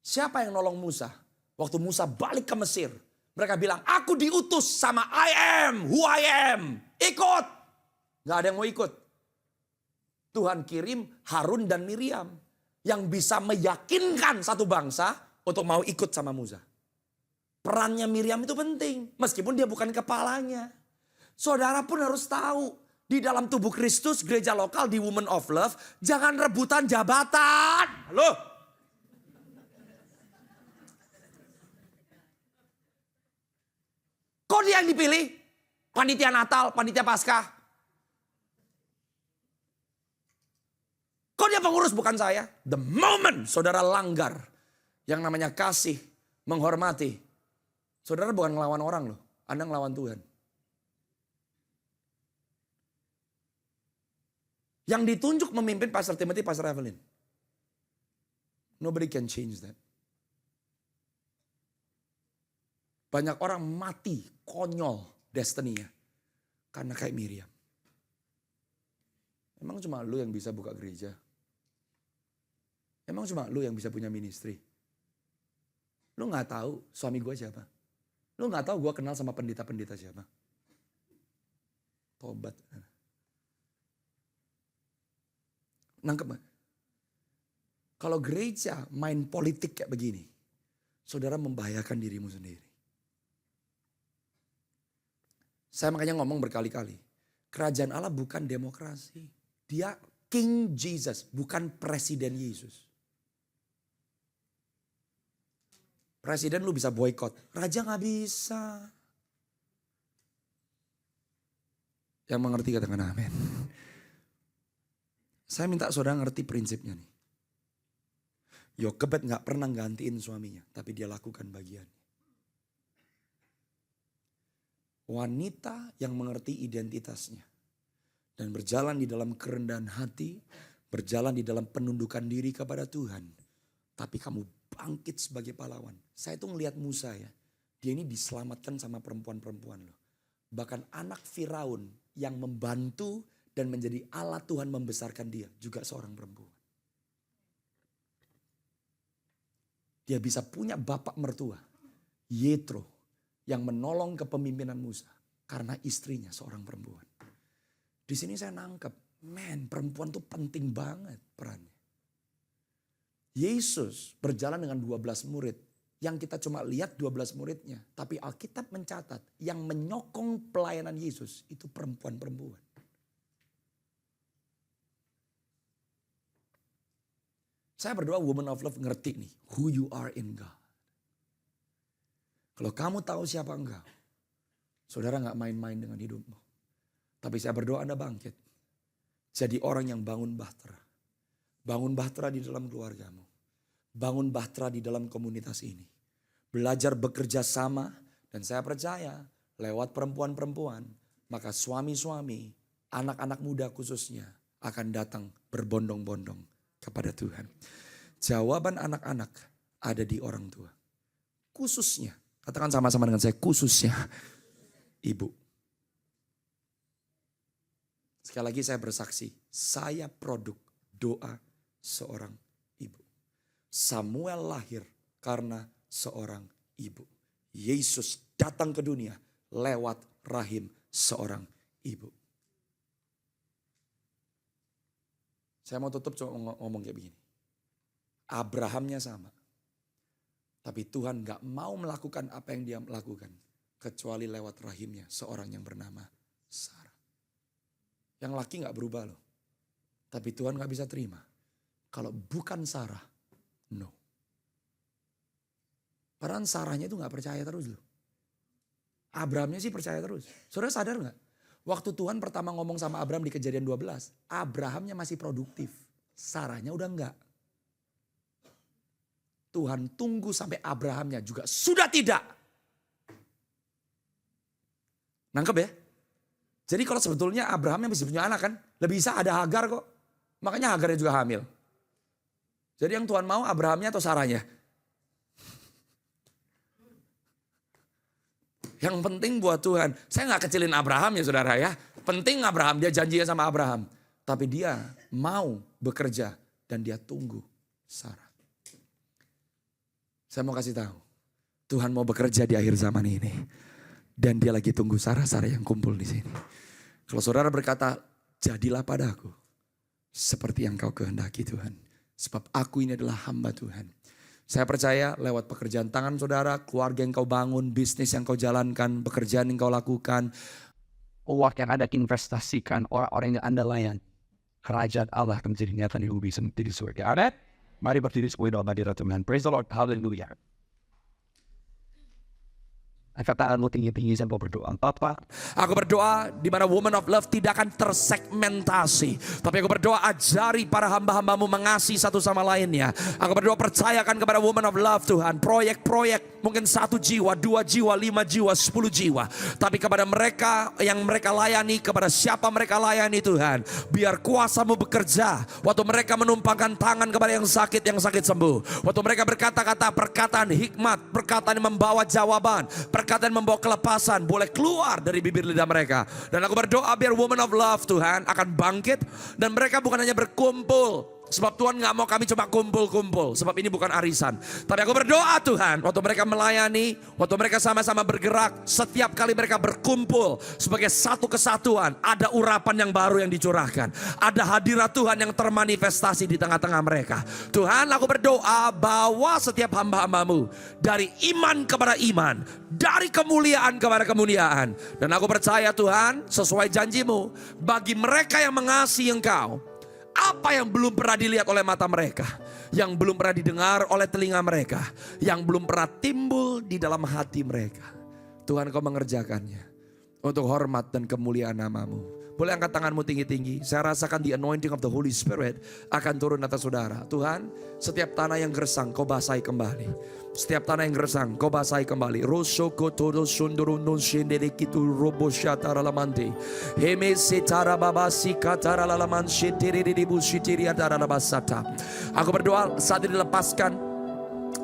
C: Siapa yang nolong Musa? Waktu Musa balik ke Mesir, mereka bilang, aku diutus sama I am, who I am. Ikut. Nggak ada yang mau ikut. Tuhan kirim Harun dan Miriam yang bisa meyakinkan satu bangsa untuk mau ikut sama Musa. Perannya Miriam itu penting, meskipun dia bukan kepalanya. Saudara pun harus tahu, di dalam tubuh Kristus, gereja lokal di Women of Love, jangan rebutan jabatan. Loh. Kok dia yang dipilih? Panitia Natal, panitia Paskah. Kok dia pengurus bukan saya? The moment saudara langgar yang namanya kasih, menghormati. Saudara bukan ngelawan orang loh, Anda ngelawan Tuhan. Yang ditunjuk memimpin Pastor Timothy, Pastor Evelyn. Nobody can change that. Banyak orang mati, konyol destiny-nya. Karena kayak Miriam. Emang cuma lu yang bisa buka gereja? Emang cuma lu yang bisa punya ministry? Lu gak tahu suami gue siapa? Lu gak tahu gue kenal sama pendeta-pendeta siapa? Tobat. Nangkep gak? Kalau gereja main politik kayak begini, saudara membahayakan dirimu sendiri. Saya makanya ngomong berkali-kali, kerajaan Allah bukan demokrasi. Dia King Jesus, bukan Presiden Yesus. Presiden lu bisa boykot, raja gak bisa. Yang mengerti katakan amin. Saya minta saudara ngerti prinsipnya nih. Yokebed gak pernah gantiin suaminya, tapi dia lakukan bagiannya. Wanita yang mengerti identitasnya. Dan berjalan di dalam kerendahan hati, berjalan di dalam penundukan diri kepada Tuhan. Tapi kamu bangkit sebagai pahlawan. Saya tuh ngelihat Musa ya, dia ini diselamatkan sama perempuan-perempuan loh. Bahkan anak Firaun yang membantu dan menjadi alat Tuhan membesarkan dia, juga seorang perempuan. Dia bisa punya bapak mertua, Yetro, yang menolong kepemimpinan Musa karena istrinya seorang perempuan. Di sini saya nangkep, perempuan tuh penting banget perannya. Yesus berjalan dengan 12 murid. Yang kita cuma lihat 12 muridnya. Tapi Alkitab mencatat yang menyokong pelayanan Yesus itu perempuan-perempuan. Saya berdoa Woman of Love ngerti nih who you are in God. Kalau kamu tahu siapa engkau, saudara gak main-main dengan hidupmu. Tapi saya berdoa Anda bangkit. Jadi orang yang bangun bahtera. Bangun bahtera di dalam keluargamu. Bangun bahtera di dalam komunitas ini. Belajar bekerja sama. Dan saya percaya lewat perempuan-perempuan. Maka suami-suami anak-anak muda khususnya akan datang berbondong-bondong kepada Tuhan. Jawaban anak-anak ada di orang tua. Khususnya, katakan sama-sama dengan saya, khususnya ibu. Sekali lagi saya bersaksi, saya produk doa seorang ibu. Samuel lahir karena seorang ibu. Yesus datang ke dunia lewat rahim seorang ibu. Saya mau tutup cuma ngomong kayak begini. Abrahamnya sama. Tapi Tuhan gak mau melakukan apa yang dia lakukan. Kecuali lewat rahimnya seorang yang bernama Sarah. Yang laki gak berubah loh. Tapi Tuhan gak bisa terima. Kalau bukan Sarah, no. Padahal Sarahnya itu gak percaya terus loh. Abrahamnya sih percaya terus. Saudara sadar gak? Waktu Tuhan pertama ngomong sama Abraham di Kejadian 12. Abrahamnya masih produktif. Sarahnya udah enggak. Tuhan tunggu sampai Abrahamnya juga sudah tidak. Nangkep ya? Jadi kalau sebetulnya Abrahamnya masih punya anak kan. Lebih bisa ada Hagar kok. Makanya Hagarnya juga hamil. Jadi yang Tuhan mau Abrahamnya atau Sarahnya? Yang penting buat Tuhan. Saya gak kecilin Abraham ya saudara ya. Penting Abraham, dia janjinya sama Abraham. Tapi dia mau bekerja dan dia tunggu Sarah. Saya mau kasih tahu, Tuhan mau bekerja di akhir zaman ini. Dan dia lagi tunggu Sarah yang kumpul di sini. Kalau saudara berkata, jadilah padaku seperti yang kau kehendaki Tuhan. Sebab aku ini adalah hamba Tuhan. Saya percaya lewat pekerjaan tangan saudara, keluarga yang kau bangun, bisnis yang kau jalankan, pekerjaan yang kau lakukan.
D: Uang yang Anda investasikan, orang-orang yang Anda layan. Kerajaan Allah akan menjadi nyata di bumi seperti di surga. Amen. Mari berdiri sebagai doa hadirat Tuhan. Praise the Lord. Hallelujah. Katakan tinggi-tinggi saya mau berdoa. Bapak,
C: aku berdoa di mana woman of love tidak akan tersegmentasi. Tapi aku berdoa ajari para hamba-hambamu mengasihi satu sama lainnya. Aku berdoa percayakan kepada woman of love Tuhan. Proyek-proyek mungkin 1 jiwa, 2 jiwa, 5 jiwa, 10 jiwa. Tapi kepada mereka yang mereka layani, kepada siapa mereka layani Tuhan. Biar kuasa-Mu bekerja. Waktu mereka menumpangkan tangan kepada yang sakit sembuh. Waktu mereka berkata-kata perkataan hikmat, perkataan yang membawa jawaban, perkataan membawa kelepasan boleh keluar dari bibir lidah mereka. Dan aku berdoa biar woman of love Tuhan akan bangkit. Dan mereka bukan hanya berkumpul. Sebab Tuhan gak mau kami cuma kumpul-kumpul. Sebab ini bukan arisan. Tapi aku berdoa Tuhan. Waktu mereka melayani. Waktu mereka sama-sama bergerak. Setiap kali mereka berkumpul. Sebagai satu kesatuan. Ada urapan yang baru yang dicurahkan. Ada hadirat Tuhan yang termanifestasi di tengah-tengah mereka. Tuhan aku berdoa. Bawa setiap hamba-hambamu. Dari iman kepada iman. Dari kemuliaan kepada kemuliaan. Dan aku percaya Tuhan. Sesuai janjimu. Bagi mereka yang mengasihi Engkau. Apa yang belum pernah dilihat oleh mata mereka, yang belum pernah didengar oleh telinga mereka, yang belum pernah timbul di dalam hati mereka. Tuhan kau mengerjakannya untuk hormat dan kemuliaan nama-Mu. Boleh angkat tanganmu tinggi-tinggi. Saya rasakan the anointing of the Holy Spirit akan turun atas saudara. Tuhan, setiap tanah yang gersang kau basahi kembali. Setiap tanah yang gersang kau basahi kembali. Rosoko todo sundurundun shendere kitu robo syatara lamante. Heme setara babasi katara lalaman shetiri dibu shitiri adara labasata. Aku berdoa saat ini lepaskan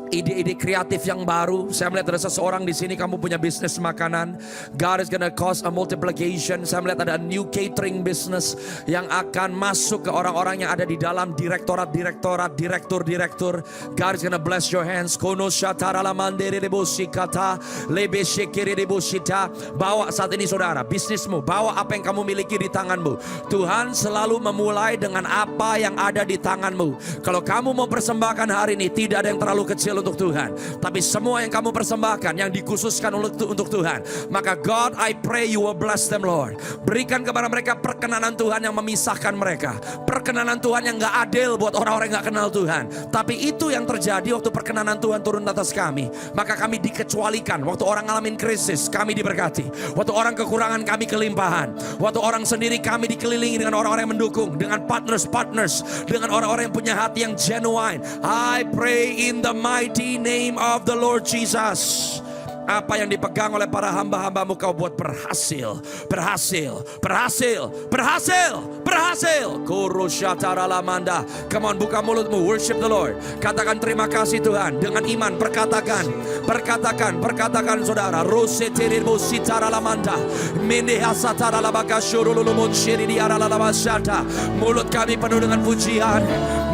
C: ide-ide kreatif yang baru. Saya melihat ada seseorang di sini, kamu punya bisnis makanan. God is gonna cause a multiplication. Saya melihat ada a new catering business yang akan masuk ke orang-orang yang ada di dalam direktorat-direktorat, direktur-direktur. God is gonna bless your hands. Kono syatara lamandere debosi kata lebe shekere debosita. Bawa saat ini saudara bisnismu, bawa apa yang kamu miliki di tanganmu. Tuhan selalu memulai dengan apa yang ada di tanganmu. Kalau kamu mau persembahkan hari ini, tidak ada yang terlalu kecil untuk Tuhan. Tapi semua yang kamu persembahkan, yang dikhususkan untuk Tuhan, maka God, I pray you will bless them Lord. Berikan kepada mereka perkenanan Tuhan yang memisahkan mereka. Perkenanan Tuhan yang gak adil buat orang-orang yang gak kenal Tuhan. Tapi itu yang terjadi waktu perkenanan Tuhan turun atas kami. Maka kami dikecualikan. Waktu orang ngalamin krisis, kami diberkati. Waktu orang kekurangan, kami kelimpahan. Waktu orang sendiri, kami dikelilingi dengan orang-orang yang mendukung. Dengan partners, dengan orang-orang yang punya hati yang genuine. I pray in the mighty name of the Lord Jesus. Apa yang dipegang oleh para hamba-hambamu kau buat berhasil. Berhasil, berhasil, berhasil, berhasil. Kurusyatara lamanda. Come on, buka mulutmu, worship the Lord. Katakan terima kasih Tuhan. Dengan iman, perkatakan. Perkatakan saudara. Rosetiribu sitara lamanda. Mindihasatara labakasyurululumun syiridi aralalabasyata. Mulut kami penuh dengan pujian.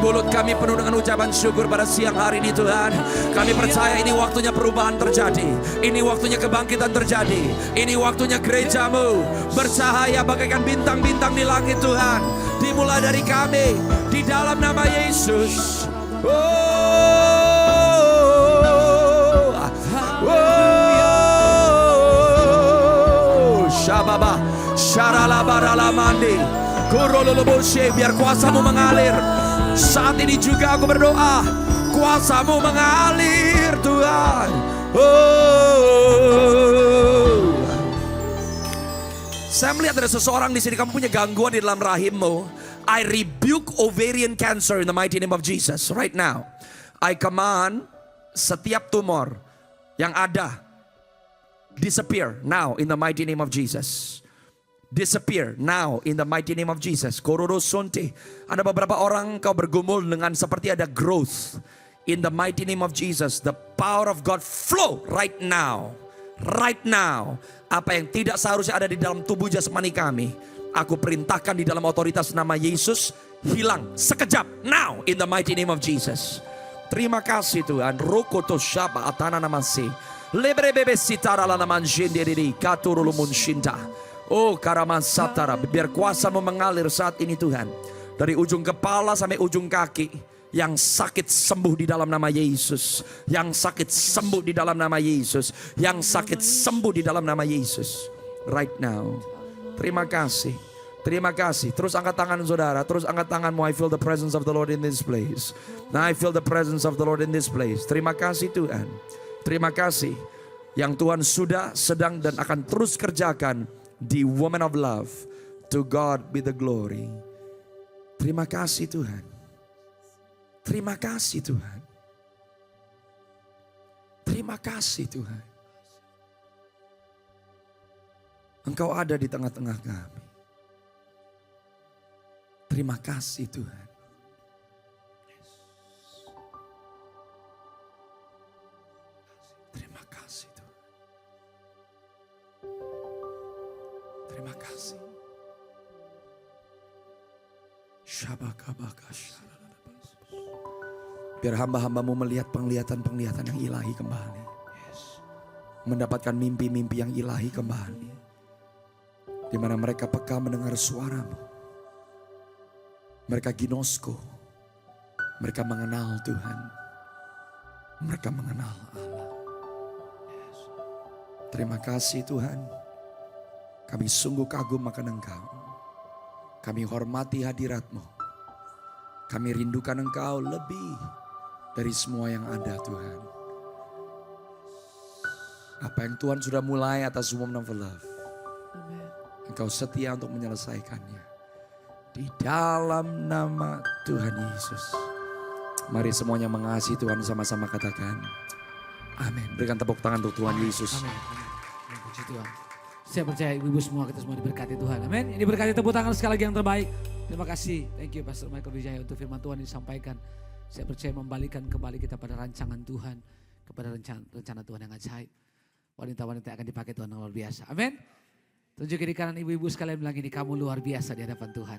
C: Mulut kami penuh dengan ucapan syukur pada siang hari ini Tuhan. Kami percaya ini waktunya perubahan terjadi. Ini waktunya kebangkitan terjadi. Ini waktunya gerejamu bercahaya bagaikan bintang-bintang di langit Tuhan. Dimulai dari kami di dalam nama Yesus. Shababa Sharalabaramandi Kurololoboshe. Biar kuasamu mengalir. Saat ini juga aku berdoa, kuasamu mengalir Tuhan. Saya melihat ada seseorang di sini, kamu punya gangguan di dalam rahimmu. I rebuke ovarian cancer in the mighty name of Jesus right now. I command setiap tumor yang ada disappear now in the mighty name of Jesus. Disappear now in the mighty name of Jesus. Kororosonte. Ada beberapa orang kau bergumul dengan seperti ada growth. In the mighty name of Jesus, the power of God flow right now. Right now. Apa yang tidak seharusnya ada di dalam tubuh jasmani kami, aku perintahkan di dalam otoritas nama Yesus, hilang sekejap. Now in the mighty name of Jesus. Terima kasih Tuhan. Rokoto syaba atana namasi. Lebrebebe sitara la namanjendiri katurulumun shinta. Oh karaman satara. Biar kuasamu mengalir saat ini Tuhan. Dari ujung kepala sampai ujung kaki. Yang sakit sembuh di dalam nama Yesus. Yang sakit sembuh di dalam nama Yesus. Yang sakit sembuh di dalam nama Yesus. Right now. Terima kasih. Terima kasih. Terus angkat tangan saudara. Terus angkat tanganmu. I feel the presence of the Lord in this place. Now I feel the presence of the Lord in this place. Terima kasih Tuhan. Terima kasih. Yang Tuhan sudah, sedang dan akan terus kerjakan di Woman of Love. To God be the glory. Terima kasih Tuhan. Terima kasih Tuhan. Terima kasih Tuhan. Engkau ada di tengah-tengah kami. Terima kasih Tuhan. Terima kasih Tuhan. Terima kasih. Syabakabakasya. Biar hamba-hambamu melihat penglihatan-penglihatan yang ilahi kembali. Mendapatkan mimpi-mimpi yang ilahi kembali. Di mana mereka peka mendengar suaramu. Mereka ginosko. Mereka mengenal Tuhan. Mereka mengenal Allah. Terima kasih Tuhan. Kami sungguh kagum akan Engkau. Kami hormati hadirat-Mu. Kami rindukan Engkau lebih dari semua yang ada Tuhan. Apa yang Tuhan sudah mulai atas Woman of Love. Engkau setia untuk menyelesaikannya. Di dalam nama Tuhan Yesus. Mari semuanya mengasihi Tuhan, sama-sama katakan amin. Berikan tepuk tangan untuk Tuhan Yesus.
A: Amin. Amin. Puji Tuhan. Saya percaya ibu-ibu semua kita semua diberkati Tuhan. Amin. Ini berkati tepuk tangan sekali lagi yang terbaik. Terima kasih. Thank you Pastor Michael Wijaya untuk firman Tuhan yang disampaikan. Saya percaya membalikan kembali kita pada rancangan Tuhan. Kepada rencana Tuhan yang ajaib. Wanita-wanita yang akan dipakai Tuhan yang luar biasa. Amin. Tunjuk kiri kanan ibu-ibu sekalian bilang ini, kamu luar biasa di hadapan Tuhan.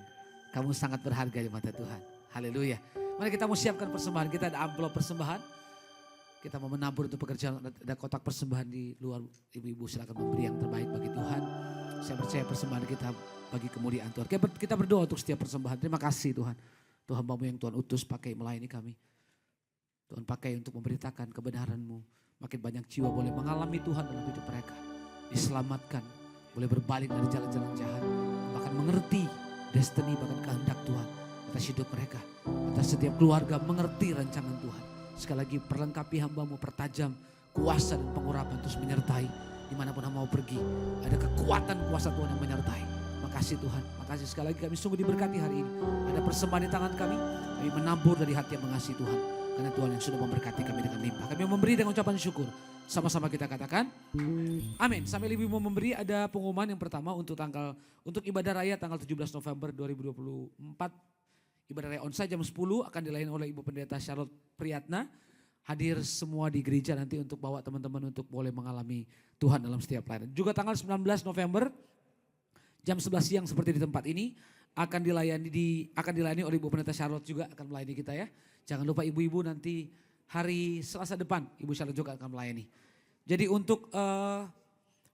A: Kamu sangat berharga di mata Tuhan. Haleluya. Mari kita mau siapkan persembahan. Kita ada amplop persembahan. Kita mau menabur untuk pekerjaan. Ada kotak persembahan di luar. Ibu-ibu silakan memberi yang terbaik bagi Tuhan. Saya percaya persembahan kita bagi kemuliaan Tuhan. Kita berdoa untuk setiap persembahan. Terima kasih Tuhan. Tuhan hamba-Mu yang Tuhan utus pakai melayani kami. Tuhan pakai untuk memberitakan kebenaran-Mu. Makin banyak jiwa boleh mengalami Tuhan dalam hidup mereka. Diselamatkan. Boleh berbalik dari jalan-jalan jahat. Bahkan mengerti destiny, bahkan kehendak Tuhan atas hidup mereka. Atas setiap keluarga mengerti rancangan Tuhan. Sekali lagi perlengkapi hamba-Mu, pertajam kuasa dan pengurapan terus menyertai. Dimanapun hamba mau pergi. Ada kekuatan kuasa Tuhan yang menyertai. Makasih Tuhan, makasih sekali lagi kami sungguh diberkati hari ini. Ada persembahan di tangan kami menabur dari hati yang mengasihi Tuhan. Karena Tuhan yang sudah memberkati kami dengan limpah. Kami memberi dengan ucapan syukur. Sama-sama kita katakan, amin. Sambil ibu mau memberi, ada pengumuman yang pertama untuk ibadah raya tanggal 17 November 2024. Ibadah raya onsite jam 10 akan dilayani oleh Ibu Pendeta Charlotte Priyatna. Hadir semua di gereja nanti untuk bawa teman-teman untuk boleh mengalami Tuhan dalam setiap pelayanan. Juga tanggal 19 November jam 11 siang seperti di tempat ini akan dilayani oleh Ibu Pendeta Charlotte juga akan melayani kita ya. Jangan lupa ibu-ibu nanti hari Selasa depan Ibu Charlotte juga akan melayani. Jadi untuk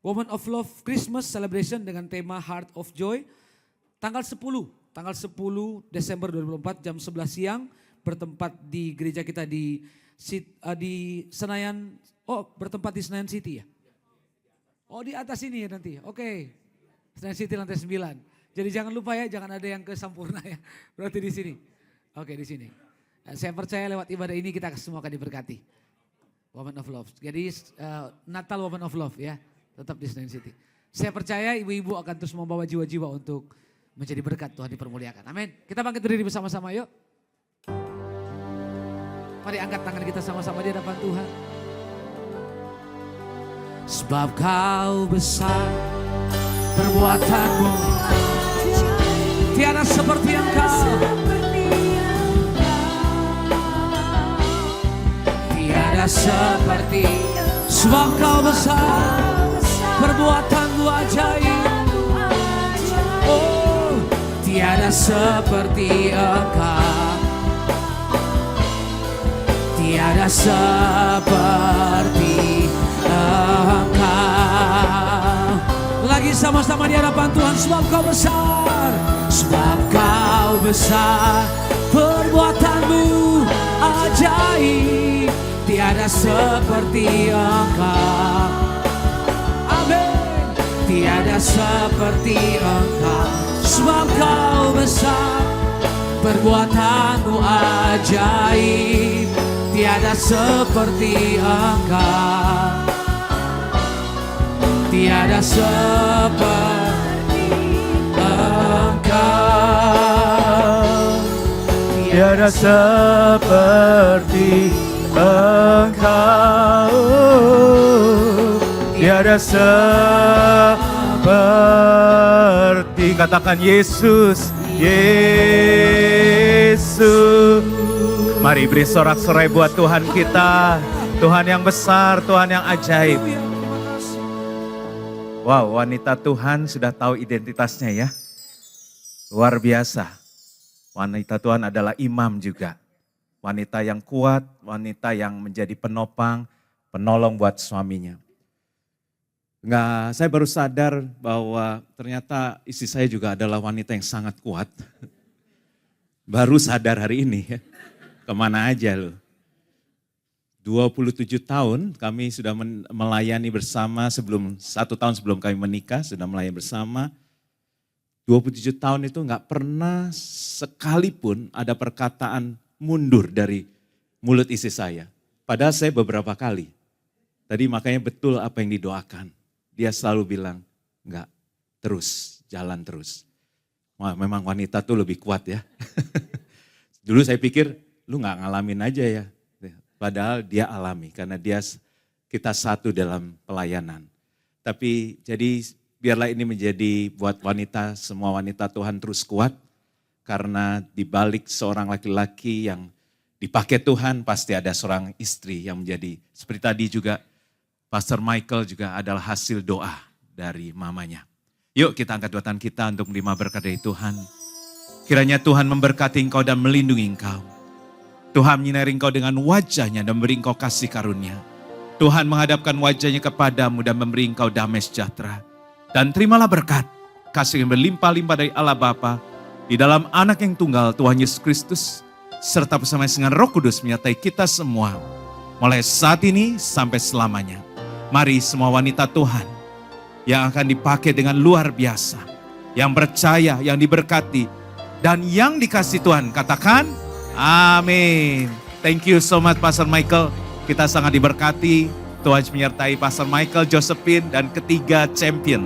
A: Woman of Love Christmas Celebration dengan tema Heart of Joy tanggal 10 Desember 2024 jam 11 siang bertempat di gereja kita di Senayan, bertempat di Senayan City ya? Oh di atas ini ya nanti, oke. Senayan City lantai 9. Jadi jangan lupa ya, jangan ada yang ke Sampurna ya. Berarti di sini. Oke di sini. Saya percaya lewat ibadah ini kita semua akan diberkati. Woman of Love. Jadi Natal Woman of Love ya, tetap di Senayan City. Saya percaya ibu-ibu akan terus membawa jiwa-jiwa untuk menjadi berkat Tuhan dipermuliakan. Amin. Kita bangkit berdiri bersama-sama yuk. Mari angkat tangan kita sama-sama di hadapan Tuhan. Sebab kau besar perbuatanmu, tiada seperti engkau. Tiada seperti, sebab kau besar perbuatanmu ajaib. Oh, tiada seperti engkau. Tiada seperti engkau. Lagi sama-sama di hadapan Tuhan. Sebab kau besar, sebab kau besar, perbuatanmu ajaib. Tiada seperti engkau. Amin. Tiada seperti engkau. Sebab kau besar, perbuatanmu ajaib. Tiada seperti engkau. Tiada seperti engkau.
E: Tiada seperti engkau. Tiada seperti, katakan Yesus, Yesus. Mari beri sorak-sorai buat Tuhan kita. Tuhan yang besar, Tuhan yang ajaib. Wow, wanita Tuhan sudah tahu identitasnya ya. Luar biasa. Wanita Tuhan adalah imam juga. Wanita yang kuat, wanita yang menjadi penopang, penolong buat suaminya. Saya baru sadar bahwa ternyata istri saya juga adalah wanita yang sangat kuat. Baru sadar hari ini ya. Kemana aja loh. 27 tahun kami sudah melayani bersama sebelum 1 tahun sebelum kami menikah sudah melayani bersama. 27 tahun itu gak pernah sekalipun ada perkataan mundur dari mulut istri saya. Padahal saya beberapa kali. Tadi makanya betul apa yang didoakan. Dia selalu bilang, enggak, terus, jalan terus. Wah, memang wanita tuh lebih kuat ya. Dulu saya pikir, lu gak ngalamin aja ya. Padahal dia alami, karena kita satu dalam pelayanan. Tapi jadi biarlah ini menjadi buat wanita, semua wanita Tuhan terus kuat. Karena di balik seorang laki-laki yang dipakai Tuhan, pasti ada seorang istri yang menjadi, seperti tadi juga Pastor Michael juga adalah hasil doa dari mamanya. Yuk kita angkat dua tangan kita untuk menerima berkat dari Tuhan. Kiranya Tuhan memberkati engkau dan melindungi engkau. Tuhan menyinari engkau dengan wajahnya dan memberi engkau kasih karunia. Tuhan menghadapkan wajahnya kepadamu dan memberi engkau damai sejahtera. Dan terimalah berkat, kasih yang berlimpah-limpah dari Allah Bapa, di dalam anak yang tunggal Tuhan Yesus Kristus, serta bersama dengan Roh Kudus menyertai kita semua, mulai saat ini sampai selamanya. Mari semua wanita Tuhan, yang akan dipakai dengan luar biasa, yang percaya, yang diberkati, dan yang dikasih Tuhan, katakan, amin. Thank you so much Pastor Michael. Kita sangat diberkati. Tuhan menyertai Pastor Michael, Josephine, dan ketiga champion.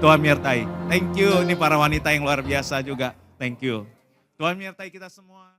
E: Tuhan menyertai. Thank you. Ini para wanita yang luar biasa juga. Thank you. Tuhan menyertai kita semua.